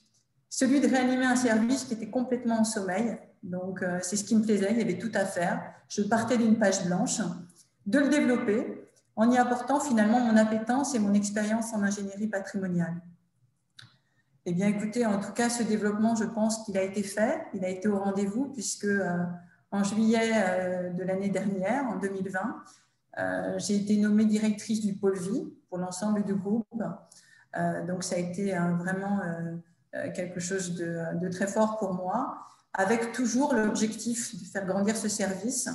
celui de réanimer un service qui était complètement en sommeil. Donc, c'est ce qui me plaisait, il y avait tout à faire. Je partais d'une page blanche, de le développer en y apportant finalement mon appétence et mon expérience en ingénierie patrimoniale. Eh bien, écoutez, en tout cas, ce développement, je pense qu'il a été fait, il a été au rendez-vous, puisque en juillet de l'année dernière, en 2020, j'ai été nommée directrice du pôle vie pour l'ensemble du groupe. Donc, ça a été vraiment quelque chose de très fort pour moi, avec toujours l'objectif de faire grandir ce service,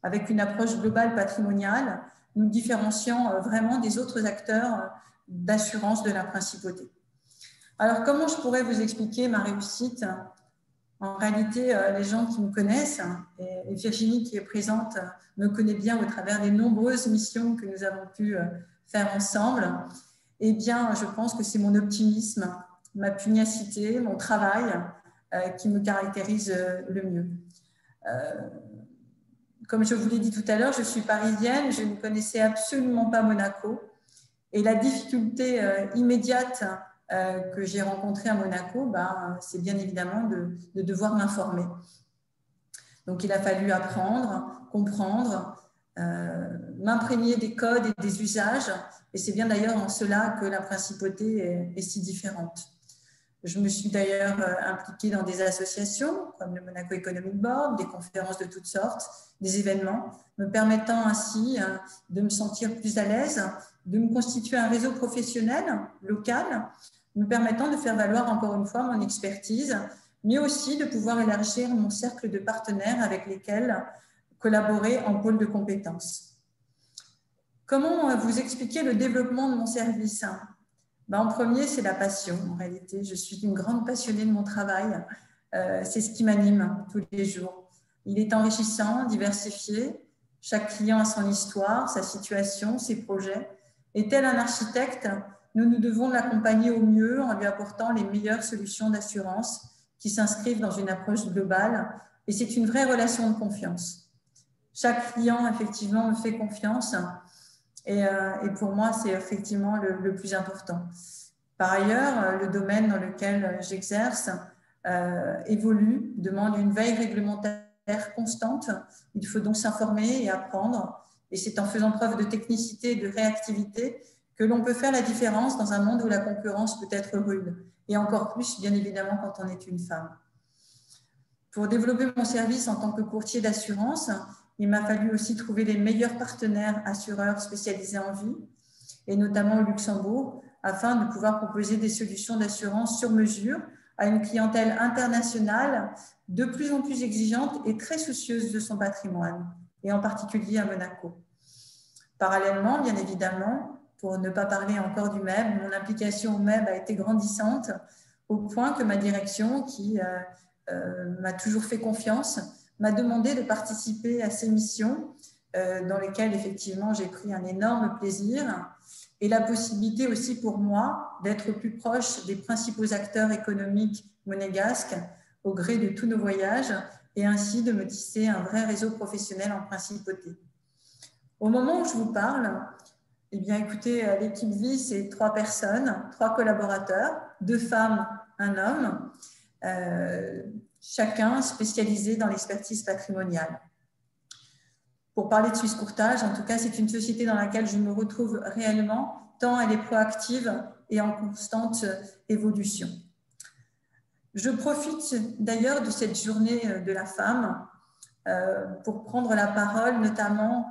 avec une approche globale patrimoniale, nous différenciant vraiment des autres acteurs d'assurance de la principauté. Alors, comment je pourrais vous expliquer ma réussite? En réalité, les gens qui me connaissent, et Virginie qui est présente, me connaît bien au travers des nombreuses missions que nous avons pu faire ensemble. Eh bien, je pense que c'est mon optimisme, ma pugnacité, mon travail qui me caractérise le mieux. Comme je vous l'ai dit tout à l'heure, je suis parisienne, je ne connaissais absolument pas Monaco. Et la difficulté immédiate que j'ai rencontrée à Monaco, c'est bien évidemment de devoir m'informer. Donc, il a fallu apprendre, comprendre, m'imprégner des codes et des usages. Et c'est bien d'ailleurs en cela que la principauté est si différente. Je me suis d'ailleurs impliquée dans des associations comme le Monaco Economic Board, des conférences de toutes sortes, des événements, me permettant ainsi de me sentir plus à l'aise, de me constituer un réseau professionnel local, me permettant de faire valoir encore une fois mon expertise, mais aussi de pouvoir élargir mon cercle de partenaires avec lesquels collaborer en pôle de compétences. Comment vous expliquer le développement de mon service? En premier, c'est la passion. En réalité, je suis une grande passionnée de mon travail. C'est ce qui m'anime tous les jours. Il est enrichissant, diversifié. Chaque client a son histoire, sa situation, ses projets. Et tel un architecte, nous devons l'accompagner au mieux en lui apportant les meilleures solutions d'assurance qui s'inscrivent dans une approche globale. Et c'est une vraie relation de confiance. Chaque client, effectivement, me fait confiance. Et pour moi, c'est effectivement le plus important. Par ailleurs, le domaine dans lequel j'exerce évolue, demande une veille réglementaire constante. Il faut donc s'informer et apprendre. Et c'est en faisant preuve de technicité et de réactivité que l'on peut faire la différence dans un monde où la concurrence peut être rude. Et encore plus, bien évidemment, quand on est une femme. Pour développer mon service en tant que courtier d'assurance, il m'a fallu aussi trouver les meilleurs partenaires assureurs spécialisés en vie, et notamment au Luxembourg, afin de pouvoir proposer des solutions d'assurance sur mesure à une clientèle internationale de plus en plus exigeante et très soucieuse de son patrimoine, et en particulier à Monaco. Parallèlement, bien évidemment, pour ne pas parler encore du MEB, mon implication au MEB a été grandissante au point que ma direction, qui m'a toujours fait confiance, m'a demandé de participer à ces missions dans lesquelles, effectivement, j'ai pris un énorme plaisir et la possibilité aussi pour moi d'être plus proche des principaux acteurs économiques monégasques au gré de tous nos voyages et ainsi de me tisser un vrai réseau professionnel en principauté. Au moment où je vous parle, eh bien, écoutez, l'équipe vie, c'est 3 personnes, 3 collaborateurs, 2 femmes, 1 homme, chacun spécialisé dans l'expertise patrimoniale. Pour parler de Suisse Courtage, en tout cas, c'est une société dans laquelle je me retrouve réellement, tant elle est proactive et en constante évolution. Je profite d'ailleurs de cette journée de la femme pour prendre la parole, notamment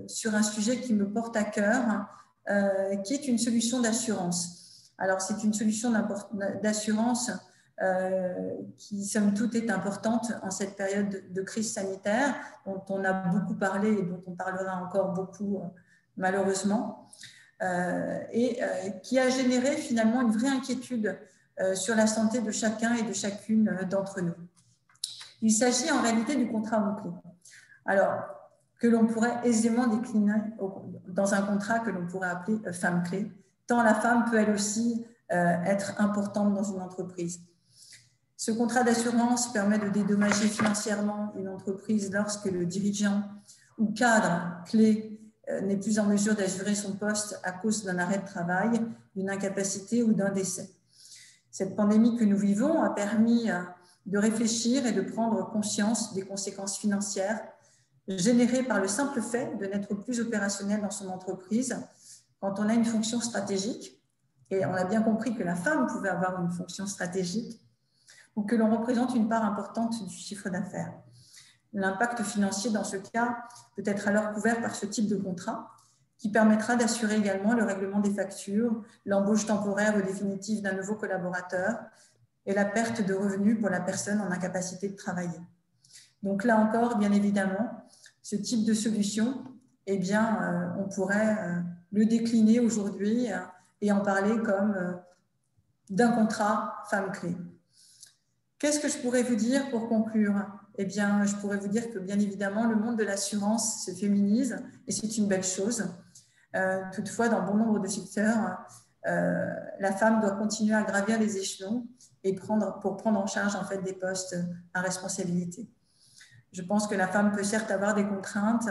sur un sujet qui me porte à cœur, qui est une solution d'assurance. Alors, c'est une solution d'assurance qui, somme toute, est importante en cette période de crise sanitaire, dont on a beaucoup parlé et dont on parlera encore beaucoup, malheureusement, et qui a généré finalement une vraie inquiétude sur la santé de chacun et de chacune d'entre nous. Il s'agit en réalité du contrat homme-clé. Alors, que l'on pourrait aisément décliner dans un contrat que l'on pourrait appeler femme-clé, tant la femme peut elle aussi être importante dans une entreprise. Ce contrat d'assurance permet de dédommager financièrement une entreprise lorsque le dirigeant ou cadre clé n'est plus en mesure d'assurer son poste à cause d'un arrêt de travail, d'une incapacité ou d'un décès. Cette pandémie que nous vivons a permis de réfléchir et de prendre conscience des conséquences financières générées par le simple fait de n'être plus opérationnel dans son entreprise quand on a une fonction stratégique et on a bien compris que la femme pouvait avoir une fonction stratégique, ou que l'on représente une part importante du chiffre d'affaires. L'impact financier dans ce cas peut être alors couvert par ce type de contrat qui permettra d'assurer également le règlement des factures, l'embauche temporaire ou définitive d'un nouveau collaborateur et la perte de revenus pour la personne en incapacité de travailler. Donc là encore, bien évidemment, ce type de solution, eh bien, on pourrait le décliner aujourd'hui et en parler comme d'un contrat femme-clé. Qu'est-ce que je pourrais vous dire pour conclure? Eh bien, je pourrais vous dire que, bien évidemment, le monde de l'assurance se féminise et c'est une belle chose. Toutefois, dans bon nombre de secteurs, la femme doit continuer à gravir les échelons et pour prendre en charge en fait, des postes à responsabilité. Je pense que la femme peut certes avoir des contraintes,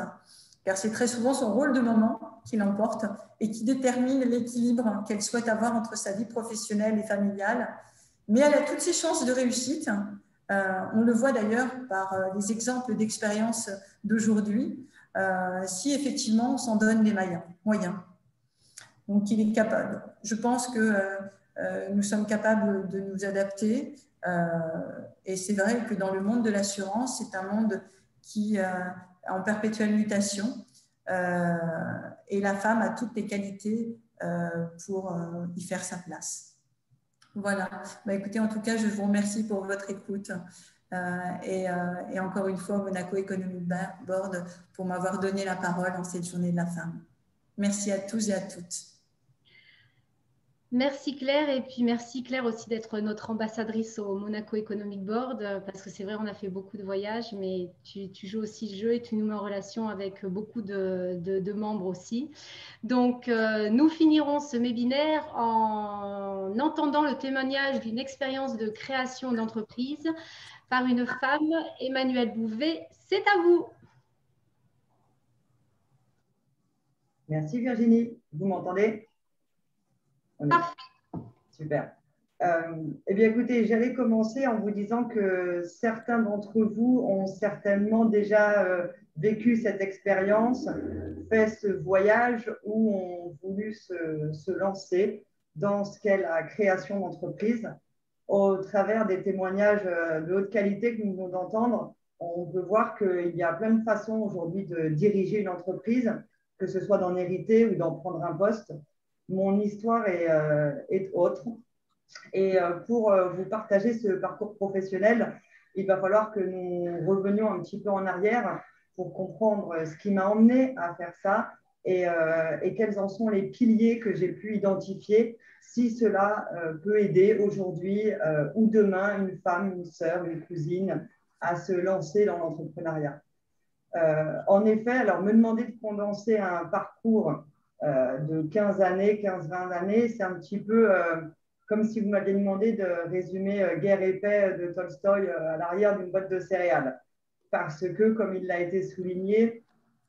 car c'est très souvent son rôle de maman qui l'emporte et qui détermine l'équilibre qu'elle souhaite avoir entre sa vie professionnelle et familiale. Mais elle a toutes ses chances de réussite. On le voit d'ailleurs par les exemples d'expérience d'aujourd'hui, si effectivement on s'en donne les moyens. Donc il est capable. Je pense que nous sommes capables de nous adapter. Et c'est vrai que dans le monde de l'assurance, c'est un monde qui est en perpétuelle mutation. Et la femme a toutes les qualités pour y faire sa place. Voilà. Bah, écoutez, en tout cas, je vous remercie pour votre écoute et encore une fois, Monaco Economic Board pour m'avoir donné la parole en cette journée de la femme. Merci à tous et à toutes. Merci Claire, et puis merci Claire aussi d'être notre ambassadrice au Monaco Economic Board, parce que c'est vrai, on a fait beaucoup de voyages, mais tu joues aussi le jeu et tu nous mets en relation avec beaucoup de membres aussi. Donc, nous finirons ce webinaire en entendant le témoignage d'une expérience de création d'entreprise par une femme, Emmanuelle Bouvet. C'est à vous. Merci Virginie. Vous m'entendez? Parfait. Super. Eh bien, écoutez, j'allais commencer en vous disant que certains d'entre vous ont certainement déjà vécu cette expérience, fait ce voyage ou ont voulu se lancer dans ce qu'est la création d'entreprise. Au travers des témoignages de haute qualité que nous venons d'entendre, on peut voir qu'il y a plein de façons aujourd'hui de diriger une entreprise, que ce soit d'en hériter ou d'en prendre un poste. Mon histoire est autre. Et pour vous partager ce parcours professionnel, il va falloir que nous revenions un petit peu en arrière pour comprendre ce qui m'a emmené à faire ça et quels en sont les piliers que j'ai pu identifier, si cela peut aider aujourd'hui ou demain une femme, une sœur, une cousine à se lancer dans l'entrepreneuriat. En effet, alors me demander de condenser un parcours de 15-20 années, c'est un petit peu comme si vous m'aviez demandé de résumer Guerre et paix de Tolstoï à l'arrière d'une boîte de céréales. Parce que, comme il l'a été souligné,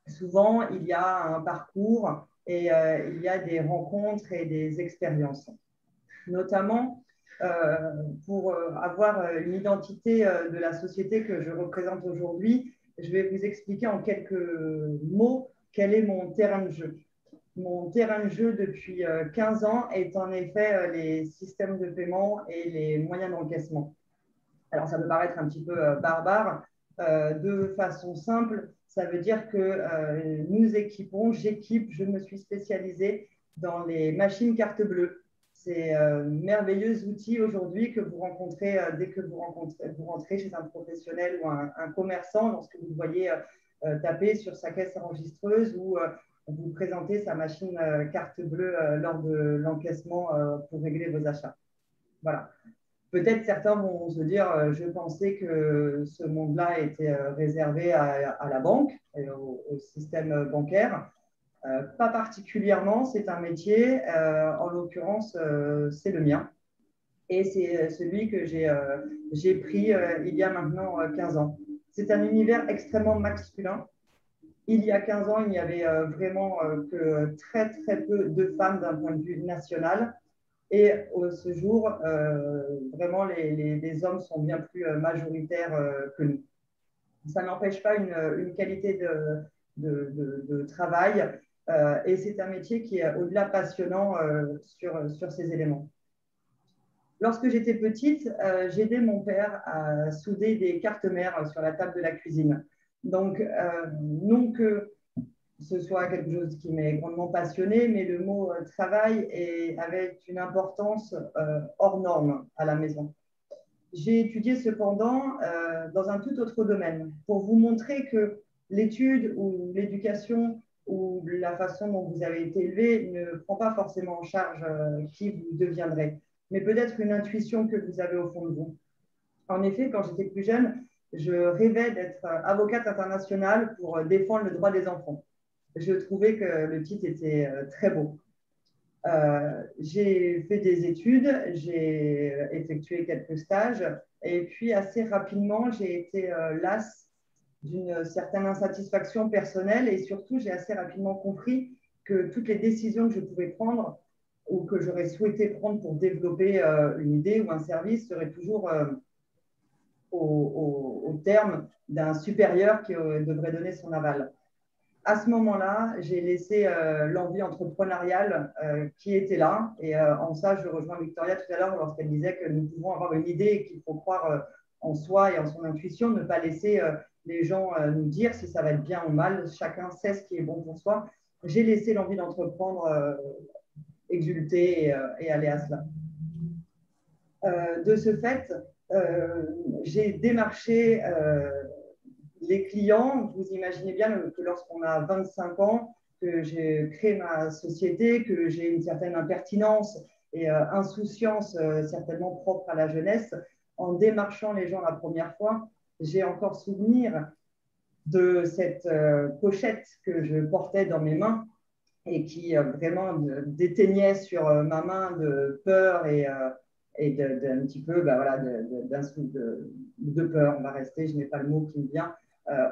souvent, il y a un parcours et il y a des rencontres et des expériences. Notamment, pour avoir une identité de la société que je représente aujourd'hui, je vais vous expliquer en quelques mots quel est mon terrain de jeu. Mon terrain de jeu depuis 15 ans est en effet les systèmes de paiement et les moyens d'encaissement. Alors, ça peut paraître un petit peu barbare. De façon simple, ça veut dire que je me suis spécialisée dans les machines carte bleue. C'est un merveilleux outil aujourd'hui que vous rencontrez dès que vous rentrez chez un professionnel ou un commerçant, lorsque vous voyez taper sur sa caisse enregistreuse ou vous présentez sa machine carte bleue lors de l'encaissement pour régler vos achats. Voilà. Peut-être certains vont se dire, je pensais que ce monde-là était réservé à la banque et au système bancaire. Pas particulièrement, c'est un métier, en l'occurrence, c'est le mien. Et c'est celui que j'ai pris il y a maintenant 15 ans. C'est un univers extrêmement masculin. Il y a 15 ans, il n'y avait vraiment que très, très peu de femmes d'un point de vue national. Et ce jour, vraiment, les hommes sont bien plus majoritaires que nous. Ça n'empêche pas une qualité de travail Et c'est un métier qui est au-delà passionnant sur ces éléments. Lorsque j'étais petite, j'aidais mon père à souder des cartes mères sur la table de la cuisine. Donc, non que ce soit quelque chose qui m'est grandement passionné, mais le mot travail avait une importance hors norme à la maison. J'ai étudié cependant dans un tout autre domaine pour vous montrer que l'étude ou l'éducation ou la façon dont vous avez été élevé ne prend pas forcément en charge qui vous deviendrez, mais peut-être une intuition que vous avez au fond de vous. En effet, quand j'étais plus jeune, je rêvais d'être avocate internationale pour défendre le droit des enfants. Je trouvais que le titre était très beau. J'ai fait des études, j'ai effectué quelques stages et puis assez rapidement, j'ai été lasse d'une certaine insatisfaction personnelle et surtout, j'ai assez rapidement compris que toutes les décisions que je pouvais prendre ou que j'aurais souhaité prendre pour développer une idée ou un service seraient toujours au terme d'un supérieur qui devrait donner son aval. À ce moment-là, j'ai laissé l'envie entrepreneuriale qui était là. Et en ça, je rejoins Victoria tout à l'heure lorsqu'elle disait que nous pouvons avoir une idée et qu'il faut croire en soi et en son intuition, ne pas laisser les gens nous dire si ça va être bien ou mal. Chacun sait ce qui est bon pour soi. J'ai laissé l'envie d'entreprendre exulter et aller à cela. De ce fait, j'ai démarché les clients. Vous imaginez bien que lorsqu'on a 25 ans, que j'ai créé ma société, que j'ai une certaine impertinence et insouciance certainement propre à la jeunesse, en démarchant les gens la première fois, j'ai encore souvenir de cette pochette que je portais dans mes mains et qui vraiment déteignait sur ma main de peur et d'un petit peu de peur. On va rester, je n'ai pas le mot qui me vient,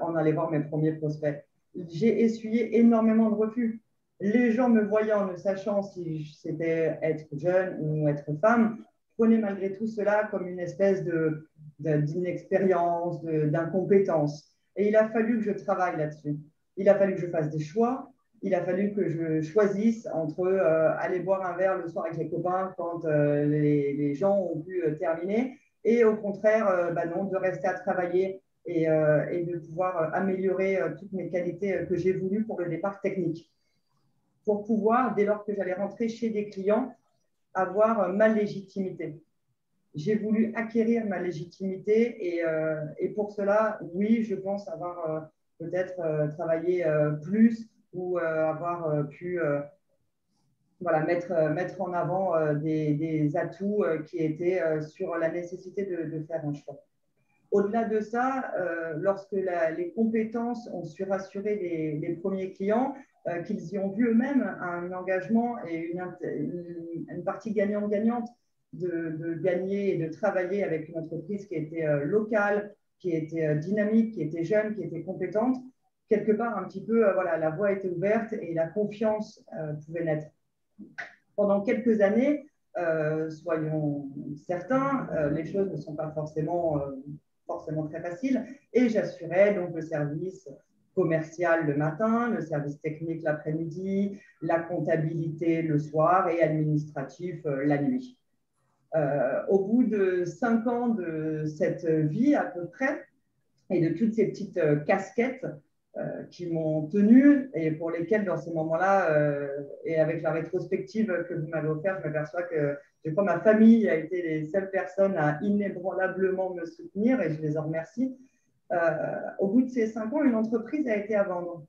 en allant voir mes premiers prospects. J'ai essuyé énormément de refus. Les gens me voyant, ne sachant si c'était être jeune ou être femme, prenaient malgré tout cela comme une espèce d'inexpérience, d'incompétence. Et il a fallu que je travaille là-dessus. Il a fallu que je fasse des choix. Il a fallu que je choisisse entre aller boire un verre le soir avec les copains quand les gens ont pu terminer et au contraire, non, de rester à travailler et de pouvoir améliorer toutes mes qualités que j'ai voulues pour le départ technique. Pour pouvoir, dès lors que j'allais rentrer chez des clients, avoir ma légitimité. J'ai voulu acquérir ma légitimité et pour cela, oui, je pense avoir peut-être travaillé plus ou avoir pu mettre en avant des atouts qui étaient sur la nécessité de faire un choix. Au-delà de ça, lorsque les compétences ont su rassurer les premiers clients, qu'ils y ont vu eux-mêmes un engagement et une partie gagnante-gagnante de gagner et de travailler avec une entreprise qui était locale, qui était dynamique, qui était jeune, qui était compétente, quelque part un petit peu, la voie était ouverte et la confiance pouvait naître. Pendant quelques années, soyons certains, les choses ne sont pas forcément très faciles et j'assurais donc le service commercial le matin, le service technique l'après-midi, la comptabilité le soir et administratif la nuit. Au bout de 5 ans de cette vie à peu près et de toutes ces petites casquettes qui m'ont tenu et pour lesquelles dans ces moments-là et avec la rétrospective que vous m'avez offerte, je m'aperçois que je crois que ma famille a été les seules personnes à inébranlablement me soutenir et je les en remercie. Au bout de ces 5 ans, une entreprise a été à vendre.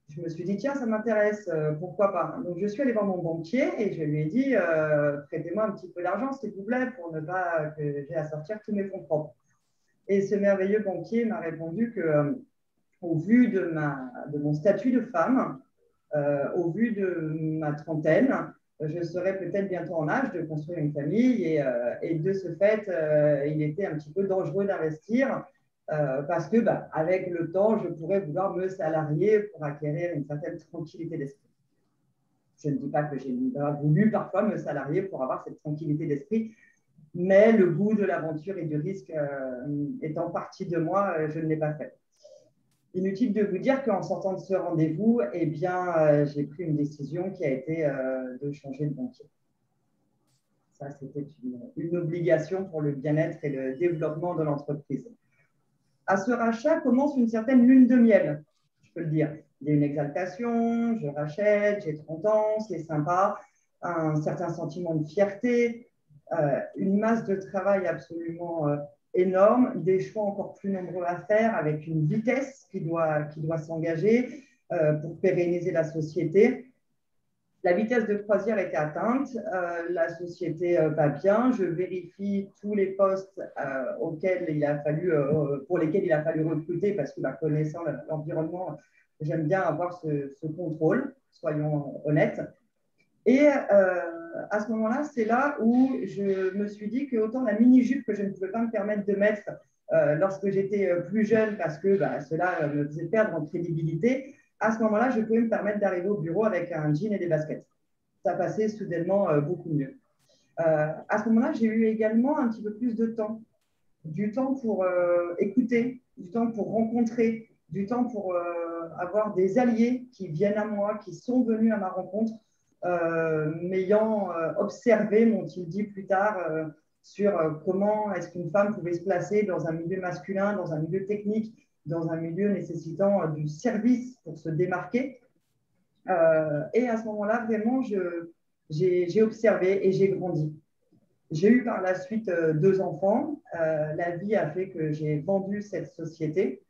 Je me suis dit, tiens, ça m'intéresse, pourquoi pas. Donc, je suis allée voir mon banquier et je lui ai dit, prêtez-moi un petit peu d'argent, s'il vous plaît, pour ne pas que j'ai à sortir tous mes fonds propres. Et ce merveilleux banquier m'a répondu que, au vu de mon statut de femme, au vu de ma trentaine, je serais peut-être bientôt en âge de construire une famille et de ce fait, il était un petit peu dangereux d'investir parce que, avec le temps, je pourrais vouloir me salarier pour acquérir une certaine tranquillité d'esprit. Je ne dis pas que j'ai voulu parfois me salarier pour avoir cette tranquillité d'esprit, mais le goût de l'aventure et du risque étant partie de moi, je ne l'ai pas fait. Inutile de vous dire qu'en sortant de ce rendez-vous, eh bien, j'ai pris une décision qui a été de changer de banquier. Ça, c'était une obligation pour le bien-être et le développement de l'entreprise. À ce rachat commence une certaine lune de miel, je peux le dire. Il y a une exaltation, je rachète, j'ai 30 ans, c'est sympa, un certain sentiment de fierté, une masse de travail absolument énorme, des choix encore plus nombreux à faire avec une vitesse qui doit s'engager pour pérenniser la société. La vitesse de croisière était atteinte, la société va bien, je vérifie tous les postes auxquels pour lesquels il a fallu recruter parce que connaissant l'environnement, j'aime bien avoir ce contrôle, soyons honnêtes. Et à ce moment-là, c'est là où je me suis dit que autant la mini-jupe que je ne pouvais pas me permettre de mettre lorsque j'étais plus jeune parce que cela me faisait perdre en crédibilité, à ce moment-là, je pouvais me permettre d'arriver au bureau avec un jean et des baskets. Ça passait soudainement beaucoup mieux. À ce moment-là, j'ai eu également un petit peu plus de temps. Du temps pour écouter, du temps pour rencontrer, du temps pour avoir des alliés qui viennent à moi, qui sont venus à ma rencontre, m'ayant observé, m'ont-ils dit plus tard, sur comment est-ce qu'une femme pouvait se placer dans un milieu masculin, dans un milieu technique, dans un milieu nécessitant du service pour se démarquer. Et à ce moment-là, vraiment, j'ai observé et j'ai grandi. J'ai eu par la suite 2 enfants. La vie a fait que j'ai vendu cette société.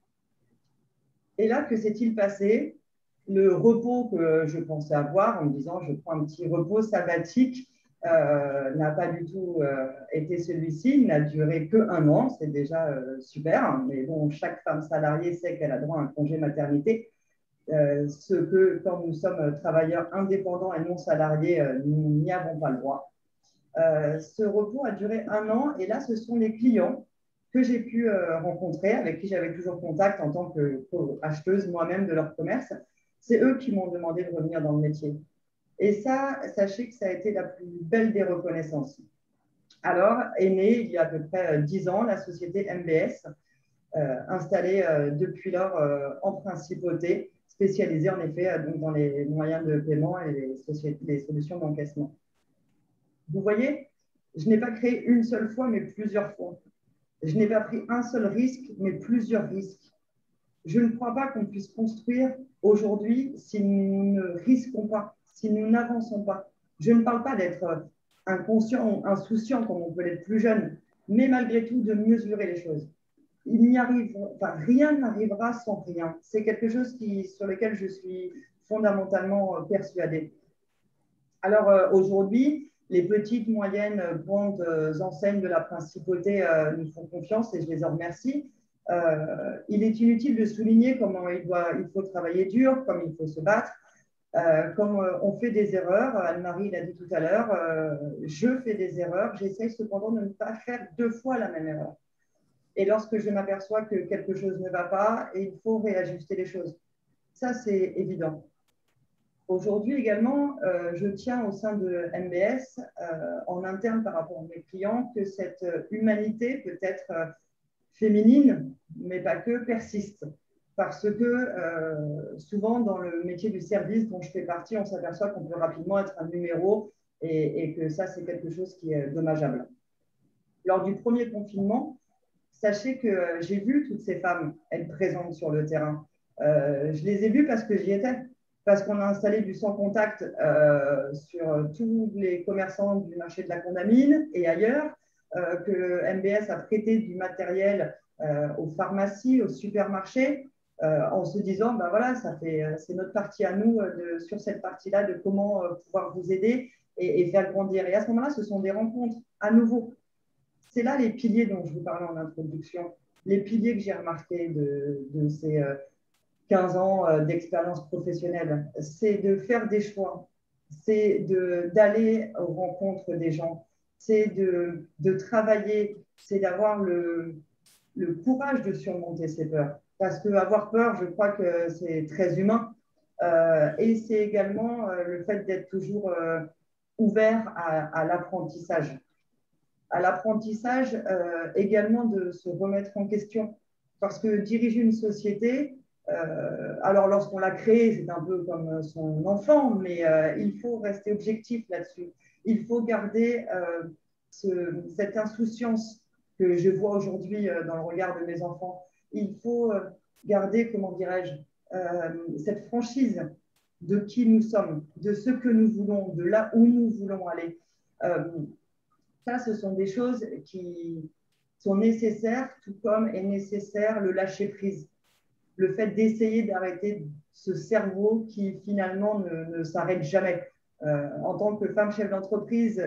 Et là, que s'est-il passé? Le repos que je pensais avoir en me disant je prends un petit repos sabbatique n'a pas du tout été celui-ci. Il n'a duré que1 an. C'est déjà super. Mais bon, chaque femme salariée sait qu'elle a droit à un congé maternité. Ce que quand nous sommes travailleurs indépendants et non salariés, nous n'y avons pas le droit. Ce repos a duré 1 an et là, ce sont les clients que j'ai pu rencontrer, avec qui j'avais toujours contact en tant qu'acheteuse moi-même de leur commerce. C'est eux qui m'ont demandé de revenir dans le métier. Et ça, sachez que ça a été la plus belle des reconnaissances. Alors, est née, il y a à peu près 10 ans, la société MBS, installée depuis lors en principauté, spécialisée en effet donc dans les moyens de paiement et les solutions d'encaissement. Vous voyez, je n'ai pas créé une seule fois, mais plusieurs fois. Je n'ai pas pris un seul risque, mais plusieurs risques. Je ne crois pas qu'on puisse construire aujourd'hui si nous ne risquons pas, si nous n'avançons pas. Je ne parle pas d'être inconscient ou insouciant comme on peut l'être plus jeune, mais malgré tout de mesurer les choses. Rien n'arrivera sans rien. C'est quelque chose sur lequel je suis fondamentalement persuadée. Alors aujourd'hui, les petites, moyennes, grandes enseignes de la principauté nous font confiance et je les en remercie. Il est inutile de souligner comment il faut travailler dur, comme il faut se battre, comme on fait des erreurs. Anne-Marie l'a dit tout à l'heure, je fais des erreurs, j'essaye cependant de ne pas faire 2 fois la même erreur. Et lorsque je m'aperçois que quelque chose ne va pas, il faut réajuster les choses. Ça, c'est évident. Aujourd'hui également, je tiens au sein de MBS, en interne par rapport à mes clients, que cette humanité peut-être féminine, mais pas que, persiste. Parce que souvent, dans le métier du service dont je fais partie, on s'aperçoit qu'on peut rapidement être un numéro et que ça, c'est quelque chose qui est dommageable. Lors du premier confinement, sachez que j'ai vu toutes ces femmes être présentes sur le terrain. Je les ai vues parce que j'y étais. Parce qu'on a installé du sans contact sur tous les commerçants du marché de la Condamine et ailleurs, que MBS a prêté du matériel aux pharmacies, aux supermarchés, en se disant, voilà, c'est notre partie à nous sur cette partie-là de comment pouvoir vous aider et faire grandir. Et à ce moment-là, ce sont des rencontres à nouveau. C'est là les piliers dont je vous parlais en introduction, les piliers que j'ai remarqués de ces 15 ans d'expérience professionnelle, c'est de faire des choix, c'est d'aller aux rencontres des gens, c'est de travailler, c'est d'avoir le courage de surmonter ses peurs. Parce qu'avoir peur, je crois que c'est très humain. Et c'est également le fait d'être toujours ouvert à l'apprentissage. À l'apprentissage également de se remettre en question. Parce que diriger une société, Alors, lorsqu'on l'a créé, c'est un peu comme son enfant, mais il faut rester objectif là-dessus. Il faut garder cette insouciance que je vois aujourd'hui dans le regard de mes enfants. Il faut garder, comment dirais-je, cette franchise de qui nous sommes, de ce que nous voulons, de là où nous voulons aller. Ça, ce sont des choses qui sont nécessaires, tout comme est nécessaire le lâcher-prise. Le fait d'essayer d'arrêter ce cerveau qui finalement ne s'arrête jamais. En tant que femme chef d'entreprise,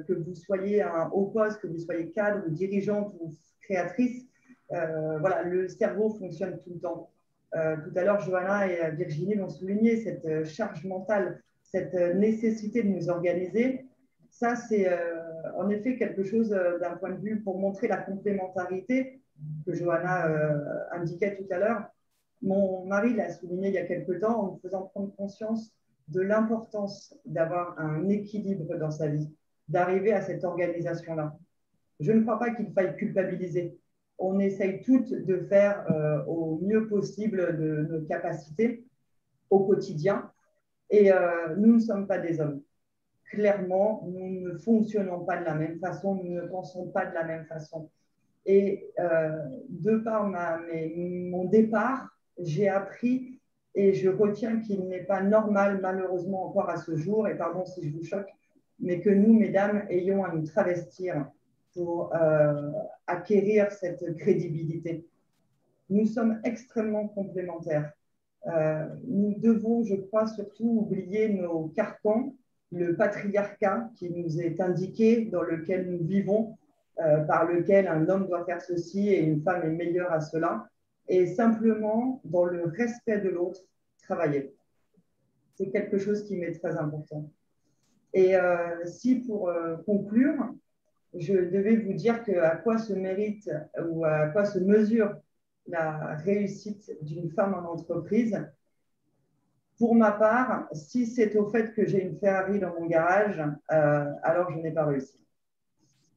que vous soyez à un haut poste, que vous soyez cadre, ou dirigeante ou créatrice, voilà, le cerveau fonctionne tout le temps. Tout à l'heure, Johanna et Virginie l'ont souligné, cette charge mentale, cette nécessité de nous organiser. Ça, c'est en effet quelque chose d'un point de vue pour montrer la complémentarité que Johanna indiquait tout à l'heure. Mon mari l'a souligné il y a quelque temps en me faisant prendre conscience de l'importance d'avoir un équilibre dans sa vie, d'arriver à cette organisation-là. Je ne crois pas qu'il faille culpabiliser. On essaye toutes de faire au mieux possible de nos capacités au quotidien et nous ne sommes pas des hommes. Clairement, nous ne fonctionnons pas de la même façon, nous ne pensons pas de la même façon. Et de par mon départ, j'ai appris et je retiens qu'il n'est pas normal, malheureusement encore à ce jour, et pardon si je vous choque, mais que nous, mesdames, ayons à nous travestir pour acquérir cette crédibilité. Nous sommes extrêmement complémentaires. Nous devons, je crois, surtout oublier nos carcans, le patriarcat qui nous est indiqué, dans lequel nous vivons, par lequel un homme doit faire ceci et une femme est meilleure à cela, et simplement, dans le respect de l'autre, travailler. C'est quelque chose qui m'est très important. Et si pour conclure, je devais vous dire à quoi se mérite ou à quoi se mesure la réussite d'une femme en entreprise, pour ma part, si c'est au fait que j'ai une Ferrari dans mon garage, alors je n'ai pas réussi.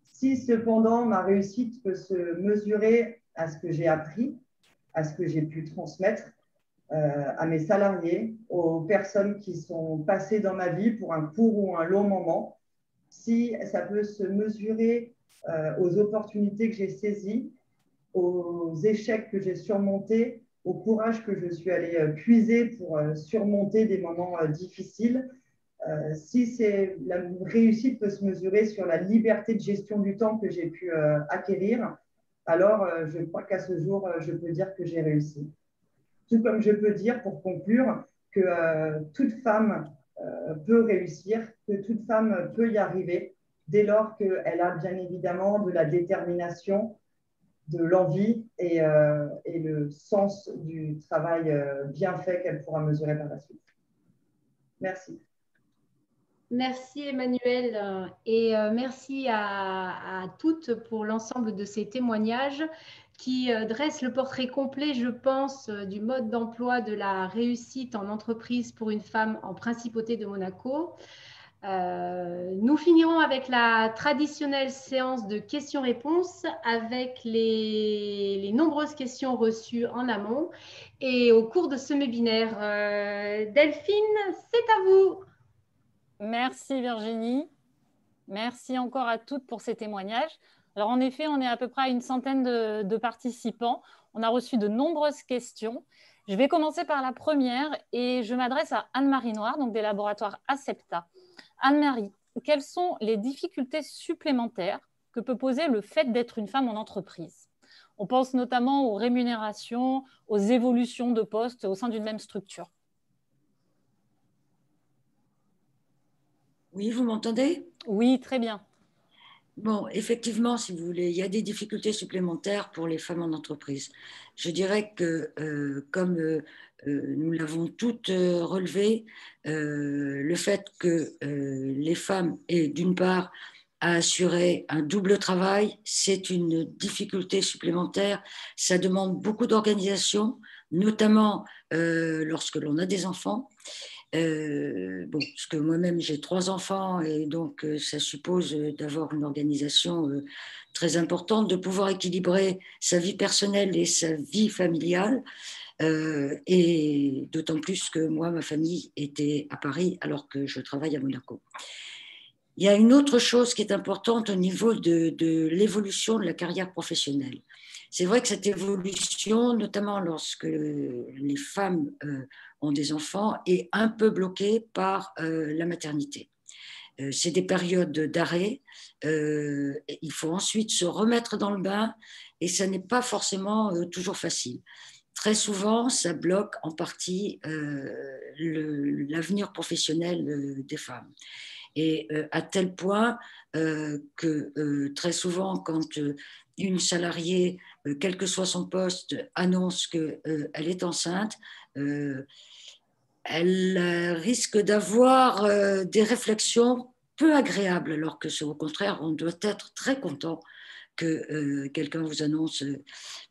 Si cependant ma réussite peut se mesurer à ce que j'ai appris, à ce que j'ai pu transmettre à mes salariés, aux personnes qui sont passées dans ma vie pour un court ou un long moment, si ça peut se mesurer aux opportunités que j'ai saisies, aux échecs que j'ai surmontés, au courage que je suis allée puiser pour surmonter des moments difficiles, si la réussite peut se mesurer sur la liberté de gestion du temps que j'ai pu acquérir, alors je crois qu'à ce jour, je peux dire que j'ai réussi. Tout comme je peux dire, pour conclure, que toute femme peut réussir, que toute femme peut y arriver, dès lors qu'elle a bien évidemment de la détermination, de l'envie et le sens du travail bien fait qu'elle pourra mesurer par la suite. Merci. Merci Emmanuelle et merci à toutes pour l'ensemble de ces témoignages qui dressent le portrait complet, je pense, du mode d'emploi de la réussite en entreprise pour une femme en Principauté de Monaco. Nous finirons avec la traditionnelle séance de questions-réponses avec les nombreuses questions reçues en amont et au cours de ce webinaire. Delphine, c'est à vous. Merci Virginie. Merci encore à toutes pour ces témoignages. Alors en effet, on est à peu près à une centaine de participants. On a reçu de nombreuses questions. Je vais commencer par la première et je m'adresse à Anne-Marie Noir, donc des laboratoires Acepta. Anne-Marie, quelles sont les difficultés supplémentaires que peut poser le fait d'être une femme en entreprise? On pense notamment aux rémunérations, aux évolutions de postes au sein d'une même structure. Oui, vous m'entendez? Oui, très bien. Bon, effectivement, si vous voulez, il y a des difficultés supplémentaires pour les femmes en entreprise. Je dirais que, comme nous l'avons toutes relevé, le fait que les femmes aient d'une part à assurer un double travail, c'est une difficulté supplémentaire. Ça demande beaucoup d'organisation, notamment lorsque l'on a des enfants. Bon, parce que moi-même j'ai 3 enfants et donc ça suppose d'avoir une organisation très importante, de pouvoir équilibrer sa vie personnelle et sa vie familiale. Et d'autant plus que moi, ma famille était à Paris alors que je travaille à Monaco. Il y a une autre chose qui est importante au niveau de l'évolution de la carrière professionnelle. C'est vrai que cette évolution, notamment lorsque les femmes ont des enfants, est un peu bloquée par la maternité. C'est des périodes d'arrêt. Il faut ensuite se remettre dans le bain et ça n'est pas forcément toujours facile. Très souvent, ça bloque en partie l'avenir professionnel des femmes. Et à tel point que très souvent, quand une salariée, quel que soit son poste, annonce qu'elle est enceinte, elle risque d'avoir des réflexions peu agréables, alors que c'est au contraire, on doit être très content que quelqu'un vous annonce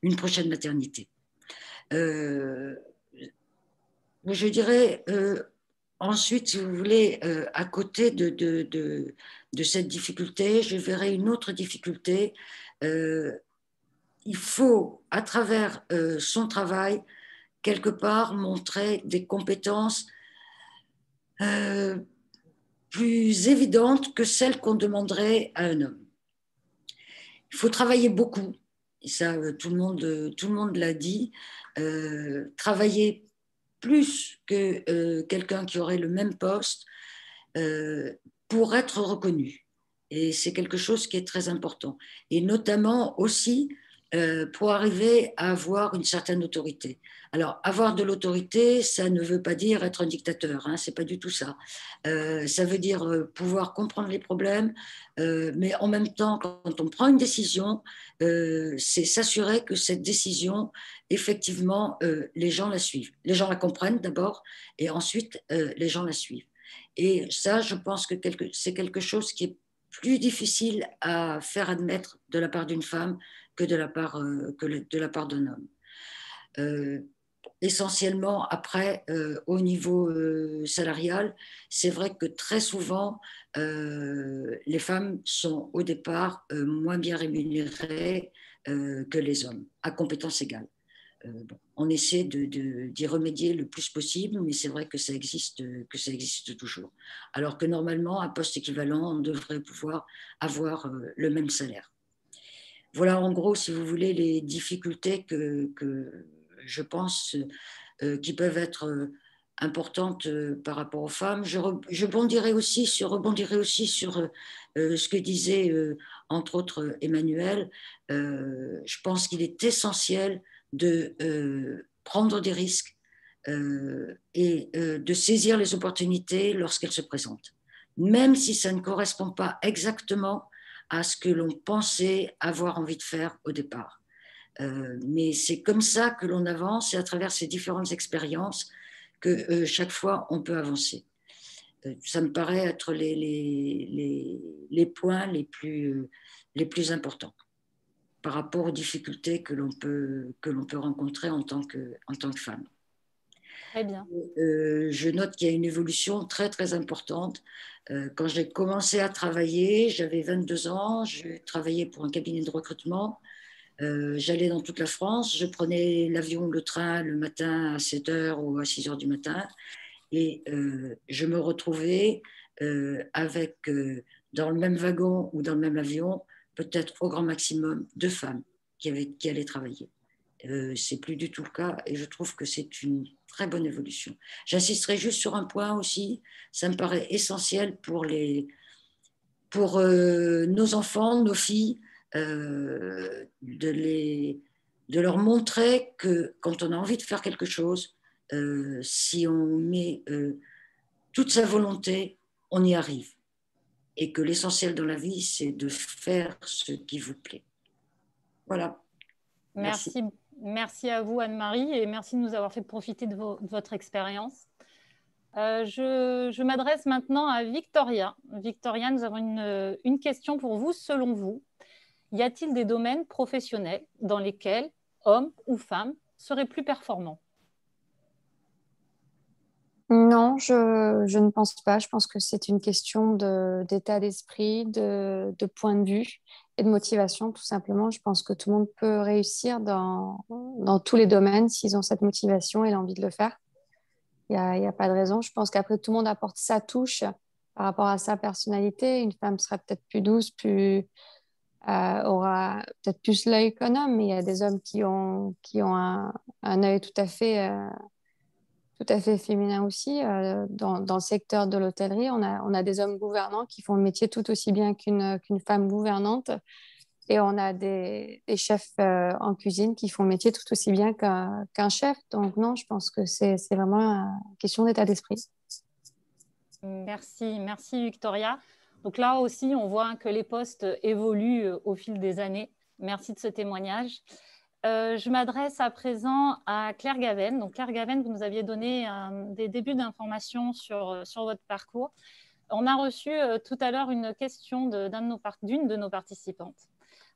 une prochaine maternité. Je dirais ensuite, si vous voulez, à côté de cette difficulté, je verrai une autre difficulté. Il faut, à travers son travail, quelque part, montrer des compétences plus évidentes que celles qu'on demanderait à un homme. Il faut travailler beaucoup, et ça, tout le monde l'a dit, travailler plus que quelqu'un qui aurait le même poste pour être reconnu. Et c'est quelque chose qui est très important. Et notamment aussi pour arriver à avoir une certaine autorité. Alors, avoir de l'autorité, ça ne veut pas dire être un dictateur, hein, c'est pas du tout ça. Ça veut dire pouvoir comprendre les problèmes, mais en même temps, quand on prend une décision, c'est s'assurer que cette décision, effectivement, les gens la suivent. Les gens la comprennent d'abord, et ensuite, les gens la suivent. Et ça, je pense que c'est quelque chose qui est plus difficile à faire admettre de la part d'une femme que de la part d'un homme. Essentiellement, après, au niveau salarial, c'est vrai que très souvent, les femmes sont au départ moins bien rémunérées que les hommes, à compétences égales. Bon, on essaie d'y remédier le plus possible, mais c'est vrai que ça existe toujours. Alors que normalement, à poste équivalent, on devrait pouvoir avoir le même salaire. Voilà en gros, si vous voulez, les difficultés que je pense qui peuvent être importantes par rapport aux femmes. Je rebondirai aussi sur ce que disait entre autres Emmanuel. Je pense qu'il est essentiel de prendre des risques et de saisir les opportunités lorsqu'elles se présentent, même si ça ne correspond pas exactement à ce que l'on pensait avoir envie de faire au départ. Mais c'est comme ça que l'on avance et à travers ces différentes expériences que chaque fois on peut avancer. Ça me paraît être les points les plus importants par rapport aux difficultés que l'on peut rencontrer en tant que femme. Très bien. Je note qu'il y a une évolution très, très importante. Quand j'ai commencé à travailler, j'avais 22 ans, je travaillais pour un cabinet de recrutement. J'allais dans toute la France, je prenais l'avion, le train le matin à 7h ou à 6h du matin et je me retrouvais avec, dans le même wagon ou dans le même avion, peut-être au grand maximum 2 femmes qui allaient travailler. C'est plus du tout le cas et je trouve que c'est une très bonne évolution. J'insisterai juste sur un point aussi, ça me paraît essentiel pour nos enfants, nos filles, de leur montrer que quand on a envie de faire quelque chose, si on met toute sa volonté, on y arrive. Et que l'essentiel dans la vie, c'est de faire ce qui vous plaît. Voilà. Merci à vous, Anne-Marie, et merci de nous avoir fait profiter de votre expérience. Je m'adresse maintenant à Victoria. Victoria, nous avons une question pour vous. Selon vous, y a-t-il des domaines professionnels dans lesquels hommes ou femmes seraient plus performants ? Non, je ne pense pas. Je pense que c'est une question d'état d'esprit, de point de vue et de motivation, tout simplement. Je pense que tout le monde peut réussir dans tous les domaines s'ils ont cette motivation et l'envie de le faire. Il y a pas de raison. Je pense qu'après, tout le monde apporte sa touche par rapport à sa personnalité. Une femme sera peut-être plus douce, aura peut-être plus l'œil économe, mais il y a des hommes qui ont un œil tout à fait féminin aussi. Dans le secteur de l'hôtellerie, on a des hommes gouvernants qui font le métier tout aussi bien qu'une femme gouvernante. Et on a des chefs en cuisine qui font le métier tout aussi bien qu'un chef. Donc non, je pense que c'est vraiment une question d'état d'esprit. Merci, merci Victoria. Donc là aussi, on voit que les postes évoluent au fil des années. Merci de ce témoignage. Je m'adresse à présent à Claire Gaven. Donc Claire Gaven, vous nous aviez donné des débuts d'informations sur votre parcours. On a reçu tout à l'heure une question d'une de nos participantes.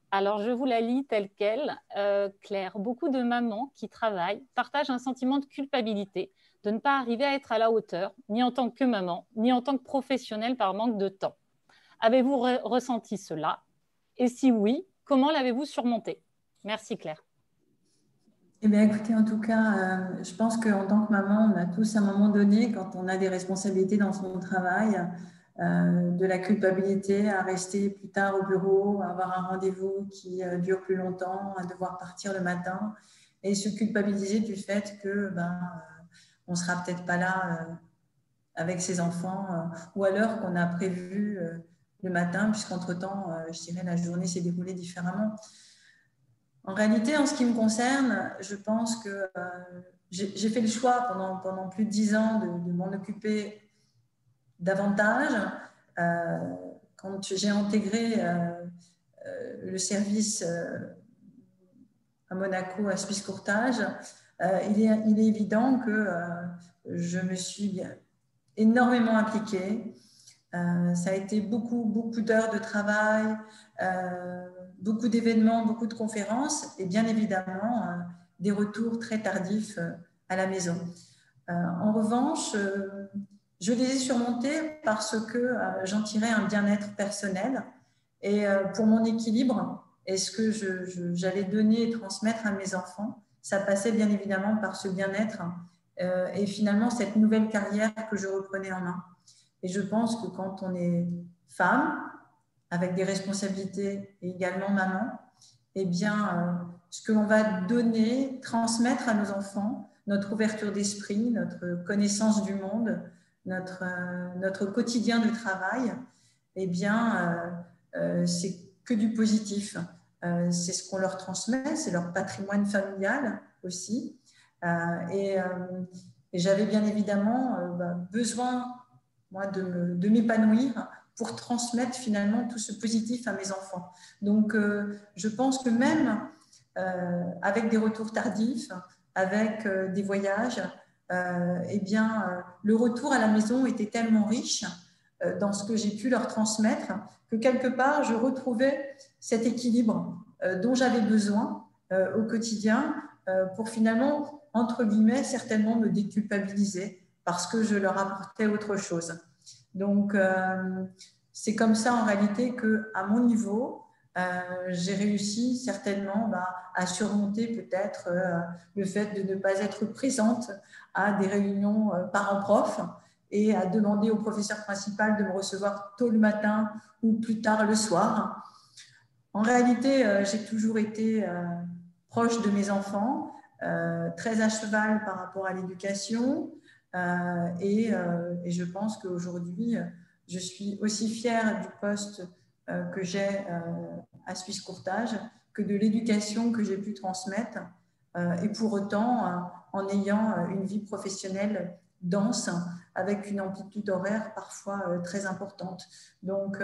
Alors, je vous la lis telle qu'elle. Claire, beaucoup de mamans qui travaillent partagent un sentiment de culpabilité de ne pas arriver à être à la hauteur, ni en tant que maman, ni en tant que professionnelle par manque de temps. Avez-vous ressenti cela? Et si oui, comment l'avez-vous surmonté? Merci Claire. Eh bien, écoutez, en tout cas, je pense qu'en tant que maman, on a tous à un moment donné, quand on a des responsabilités dans son travail, de la culpabilité à rester plus tard au bureau, à avoir un rendez-vous qui dure plus longtemps, à devoir partir le matin et se culpabiliser du fait que on ne sera peut-être pas là avec ses enfants ou à l'heure qu'on a prévu le matin, puisqu'entre-temps, je dirais, la journée s'est déroulée différemment. En réalité, en ce qui me concerne, je pense que j'ai fait le choix pendant plus de 10 ans de m'en occuper davantage. Quand j'ai intégré le service à Monaco, à Suisse Courtage, il est évident que je me suis énormément impliquée. Ça a été beaucoup d'heures de travail, beaucoup d'événements, beaucoup de conférences et bien évidemment des retours très tardifs à la maison. En revanche, je les ai surmontés parce que j'en tirais un bien-être personnel et pour mon équilibre et ce que j'allais donner et transmettre à mes enfants, ça passait bien évidemment par ce bien-être et finalement cette nouvelle carrière que je reprenais en main. Et je pense que quand on est femme, avec des responsabilités et également maman, eh bien, ce que l'on va donner, transmettre à nos enfants, notre ouverture d'esprit, notre connaissance du monde, notre quotidien de travail, eh bien, c'est que du positif. C'est ce qu'on leur transmet, c'est leur patrimoine familial aussi. Et j'avais bien évidemment besoin, moi, de m'épanouir pour transmettre finalement tout ce positif à mes enfants. Donc, je pense que même avec des retours tardifs, avec des voyages, eh bien, le retour à la maison était tellement riche dans ce que j'ai pu leur transmettre que quelque part, je retrouvais cet équilibre dont j'avais besoin au quotidien pour finalement, entre guillemets, certainement me déculpabiliser parce que je leur apportais autre chose. Donc, c'est comme ça en réalité qu'à mon niveau, j'ai réussi certainement à surmonter peut-être le fait de ne pas être présente à des réunions parents-profs et à demander au professeur principal de me recevoir tôt le matin ou plus tard le soir. En réalité, j'ai toujours été proche de mes enfants, très à cheval par rapport à l'éducation et je pense qu'aujourd'hui, je suis aussi fière du poste que j'ai à Suisse Courtage que de l'éducation que j'ai pu transmettre et pour autant en ayant une vie professionnelle dense avec une amplitude horaire parfois très importante. Donc,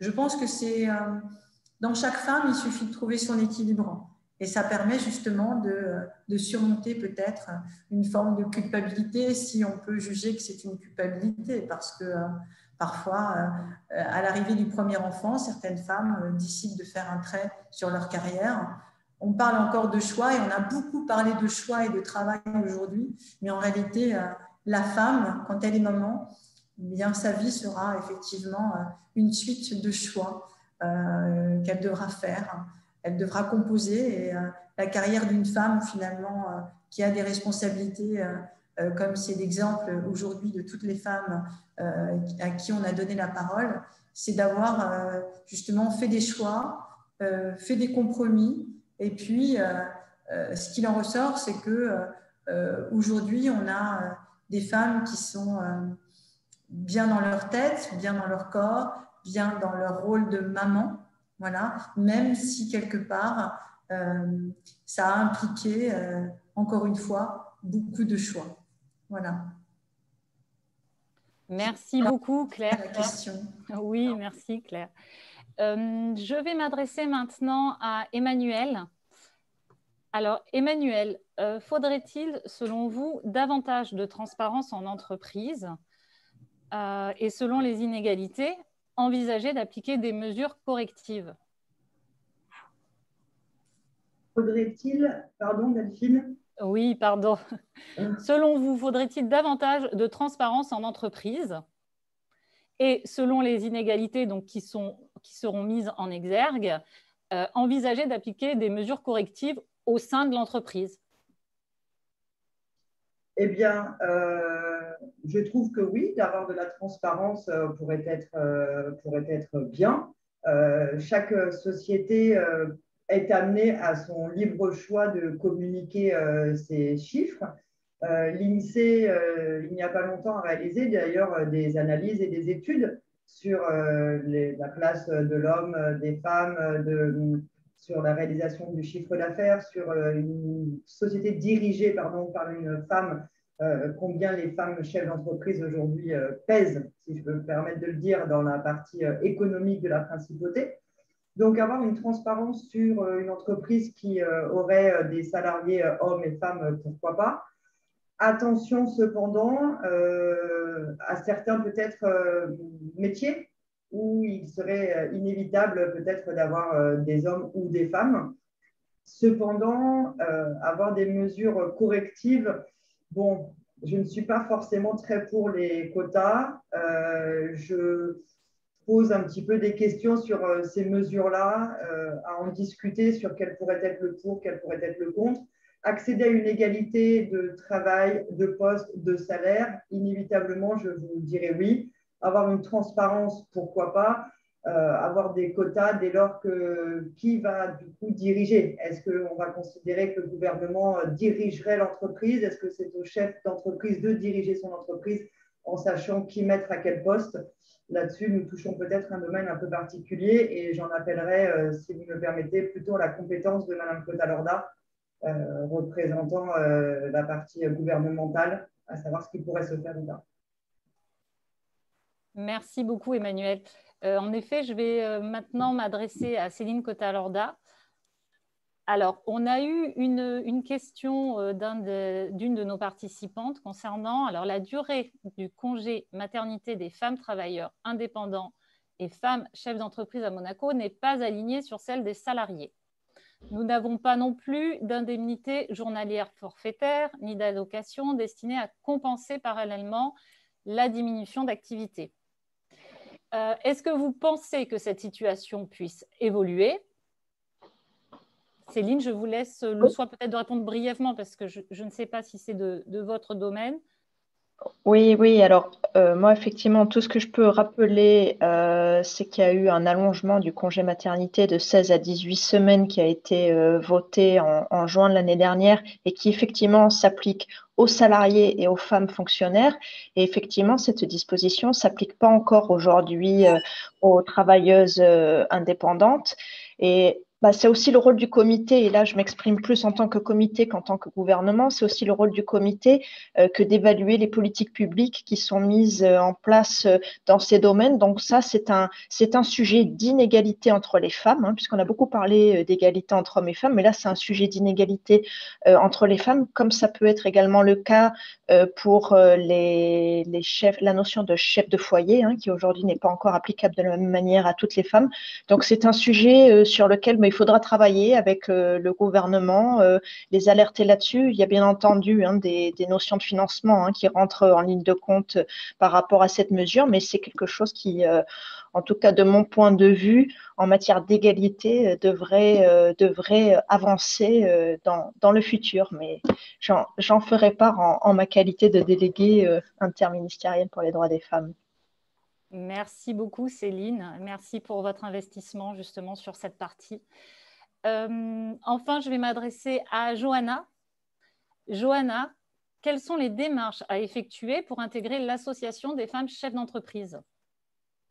je pense que c'est dans chaque femme, il suffit de trouver son équilibre et ça permet justement de surmonter peut-être une forme de culpabilité si on peut juger que c'est une culpabilité parce que parfois, à l'arrivée du premier enfant, certaines femmes décident de faire un trait sur leur carrière. On parle encore de choix et on a beaucoup parlé de choix et de travail aujourd'hui, mais en réalité, la femme, quand elle est maman, eh bien, sa vie sera effectivement une suite de choix qu'elle devra faire. Elle devra composer. Et la carrière d'une femme, finalement, qui a des responsabilités, comme c'est l'exemple aujourd'hui de toutes les femmes à qui on a donné la parole, c'est d'avoir justement fait des choix, fait des compromis. Et puis, ce qu'il en ressort, c'est que aujourd'hui, on a des femmes qui sont bien dans leur tête, bien dans leur corps, bien dans leur rôle de maman, voilà, même si quelque part, ça a impliqué, encore une fois, beaucoup de choix. Voilà. Merci beaucoup, Claire. La question. Oui, merci, Claire. Je vais m'adresser maintenant à Emmanuel. Alors, Emmanuel, faudrait-il, selon vous, davantage de transparence en entreprise et selon les inégalités, envisager d'appliquer des mesures correctives? Faudrait-il, pardon Delphine? Oui, pardon. Selon vous, faudrait-il davantage de transparence en entreprise et selon les inégalités donc, qui seront mises en exergue, envisager d'appliquer des mesures correctives au sein de l'entreprise? Eh bien, je trouve que oui, d'avoir de la transparence pourrait être bien. Chaque société est amenée à son libre choix de communiquer ses chiffres. L'INSEE, il n'y a pas longtemps, a réalisé d'ailleurs des analyses et des études sur la place de l'homme, des femmes, sur la réalisation du chiffre d'affaires, sur une société dirigée par une femme, combien les femmes chefs d'entreprise aujourd'hui pèsent, si je peux me permettre de le dire, dans la partie économique de la principauté. Donc, avoir une transparence sur une entreprise qui aurait des salariés hommes et femmes, pourquoi pas. Attention cependant à certains peut-être métiers où il serait inévitable peut-être d'avoir des hommes ou des femmes. Cependant, avoir des mesures correctives, bon, je ne suis pas forcément très pour les quotas. Je pose un petit peu des questions sur ces mesures-là, à en discuter sur quel pourrait être le pour, quel pourrait être le contre. Accéder à une égalité de travail, de poste, de salaire, inévitablement, je vous dirais oui. Avoir une transparence, pourquoi pas. Avoir des quotas dès lors que qui va du coup diriger? Est-ce qu'on va considérer que le gouvernement dirigerait l'entreprise? Est-ce que c'est au chef d'entreprise de diriger son entreprise en sachant qui mettre à quel poste? Là-dessus, nous touchons peut-être un domaine un peu particulier et j'en appellerai, si vous me le permettez, plutôt la compétence de Mme Cota-Lorda, représentant la partie gouvernementale, à savoir ce qui pourrait se faire ou pas. Merci beaucoup, Emmanuel. En effet, je vais maintenant m'adresser à Céline Cota-Lorda. Alors, on a eu une question d'une de nos participantes concernant la durée du congé maternité des femmes travailleurs indépendants et femmes chefs d'entreprise à Monaco n'est pas alignée sur celle des salariés. Nous n'avons pas non plus d'indemnité journalière forfaitaire ni d'allocation destinée à compenser parallèlement la diminution d'activité. Est-ce que vous pensez que cette situation puisse évoluer? Céline, je vous laisse le soin peut-être de répondre brièvement parce que je ne sais pas si c'est de votre domaine. Oui. Alors, moi, effectivement, tout ce que je peux rappeler, c'est qu'il y a eu un allongement du congé maternité de 16 à 18 semaines qui a été voté en juin de l'année dernière et qui, effectivement, s'applique aux salariés et aux femmes fonctionnaires. Et effectivement, cette disposition ne s'applique pas encore aujourd'hui aux travailleuses indépendantes. Et c'est aussi le rôle du comité, et là je m'exprime plus en tant que comité qu'en tant que gouvernement, c'est aussi le rôle du comité que d'évaluer les politiques publiques qui sont mises en place dans ces domaines. Donc ça, c'est un sujet d'inégalité entre les femmes, puisqu'on a beaucoup parlé d'égalité entre hommes et femmes, mais là c'est un sujet d'inégalité entre les femmes, comme ça peut être également le cas pour les chefs, la notion de chef de foyer, qui aujourd'hui n'est pas encore applicable de la même manière à toutes les femmes. Donc c'est un sujet sur lequel il faudra travailler avec le gouvernement, les alerter là-dessus. Il y a bien entendu des notions de financement qui rentrent en ligne de compte par rapport à cette mesure, mais c'est quelque chose qui, en tout cas de mon point de vue, en matière d'égalité, devrait avancer dans le futur. Mais j'en ferai part en ma qualité de déléguée interministérielle pour les droits des femmes. Merci beaucoup, Céline. Merci pour votre investissement justement sur cette partie. Enfin, je vais m'adresser à Johanna. Johanna, quelles sont les démarches à effectuer pour intégrer l'association des femmes chefs d'entreprise?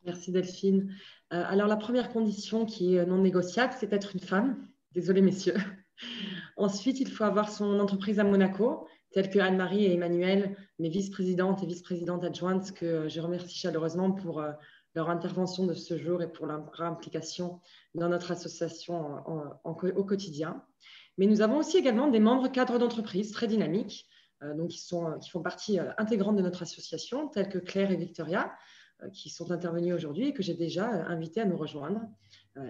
Merci Delphine. Alors la première condition qui est non négociable, c'est d'être une femme. Désolée messieurs. Ensuite, il faut avoir son entreprise à Monaco, telle que Anne-Marie et Emmanuel, mes vice-présidentes et vice-présidentes adjointes, que je remercie chaleureusement pour leur intervention de ce jour et pour leur implication dans notre association au quotidien. Mais nous avons aussi également des membres cadres d'entreprise très dynamiques, donc qui font partie intégrante de notre association, tels que Claire et Victoria, qui sont intervenus aujourd'hui et que j'ai déjà invité à nous rejoindre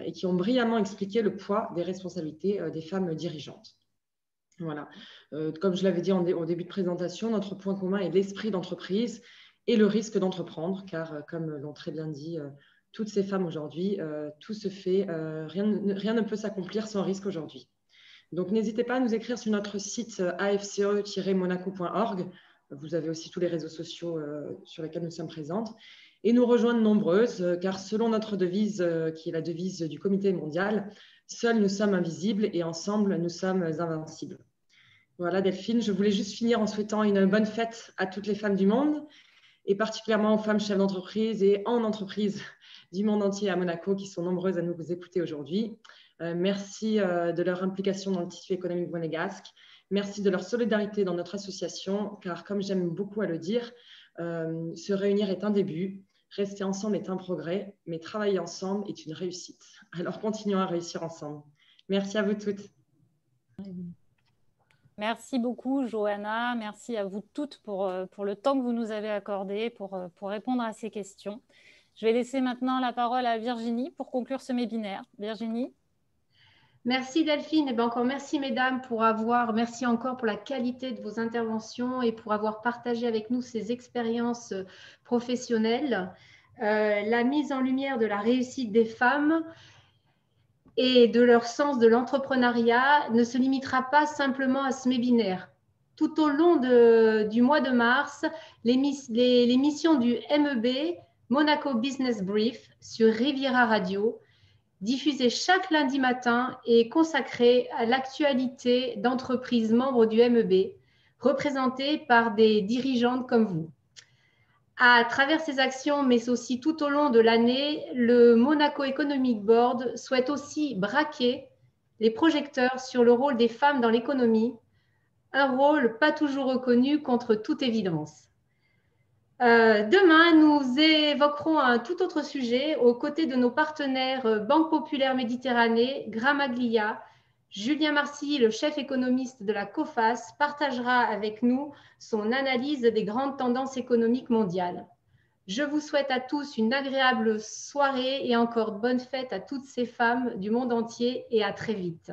et qui ont brillamment expliqué le poids des responsabilités des femmes dirigeantes. Voilà. Comme je l'avais dit au début de présentation, notre point commun est l'esprit d'entreprise et le risque d'entreprendre, car comme l'ont très bien dit toutes ces femmes aujourd'hui, tout se fait, rien ne peut s'accomplir sans risque aujourd'hui. Donc n'hésitez pas à nous écrire sur notre site afce-monaco.org. Vous avez aussi tous les réseaux sociaux sur lesquels nous sommes présentes. Et nous rejoindre nombreuses, car selon notre devise, qui est la devise du Comité mondial, seuls nous sommes invisibles et ensemble nous sommes invincibles. Voilà Delphine, je voulais juste finir en souhaitant une bonne fête à toutes les femmes du monde et particulièrement aux femmes chefs d'entreprise et en entreprise du monde entier à Monaco qui sont nombreuses à nous écouter aujourd'hui. Merci de leur implication dans le tissu économique monégasque. Merci de leur solidarité dans notre association, car comme j'aime beaucoup à le dire, se réunir est un début. Rester ensemble est un progrès, mais travailler ensemble est une réussite. Alors, continuons à réussir ensemble. Merci à vous toutes. Merci beaucoup, Johanna. Merci à vous toutes pour le temps que vous nous avez accordé pour répondre à ces questions. Je vais laisser maintenant la parole à Virginie pour conclure ce webinaire. Virginie. Merci Delphine, et encore merci mesdames merci encore pour la qualité de vos interventions et pour avoir partagé avec nous ces expériences professionnelles. La mise en lumière de la réussite des femmes et de leur sens de l'entrepreneuriat ne se limitera pas simplement à ce webinaire. Tout au long du mois de mars, les missions du MEB, Monaco Business Brief, sur Riviera Radio, diffusée chaque lundi matin et consacrée à l'actualité d'entreprises membres du MEB, représentées par des dirigeantes comme vous. À travers ces actions, mais aussi tout au long de l'année, le Monaco Economic Board souhaite aussi braquer les projecteurs sur le rôle des femmes dans l'économie, un rôle pas toujours reconnu contre toute évidence. Demain, nous évoquerons un tout autre sujet aux côtés de nos partenaires Banque Populaire Méditerranée, Gramaglia. Julien Marcilly, le chef économiste de la COFAS, partagera avec nous son analyse des grandes tendances économiques mondiales. Je vous souhaite à tous une agréable soirée et encore bonne fête à toutes ces femmes du monde entier et à très vite.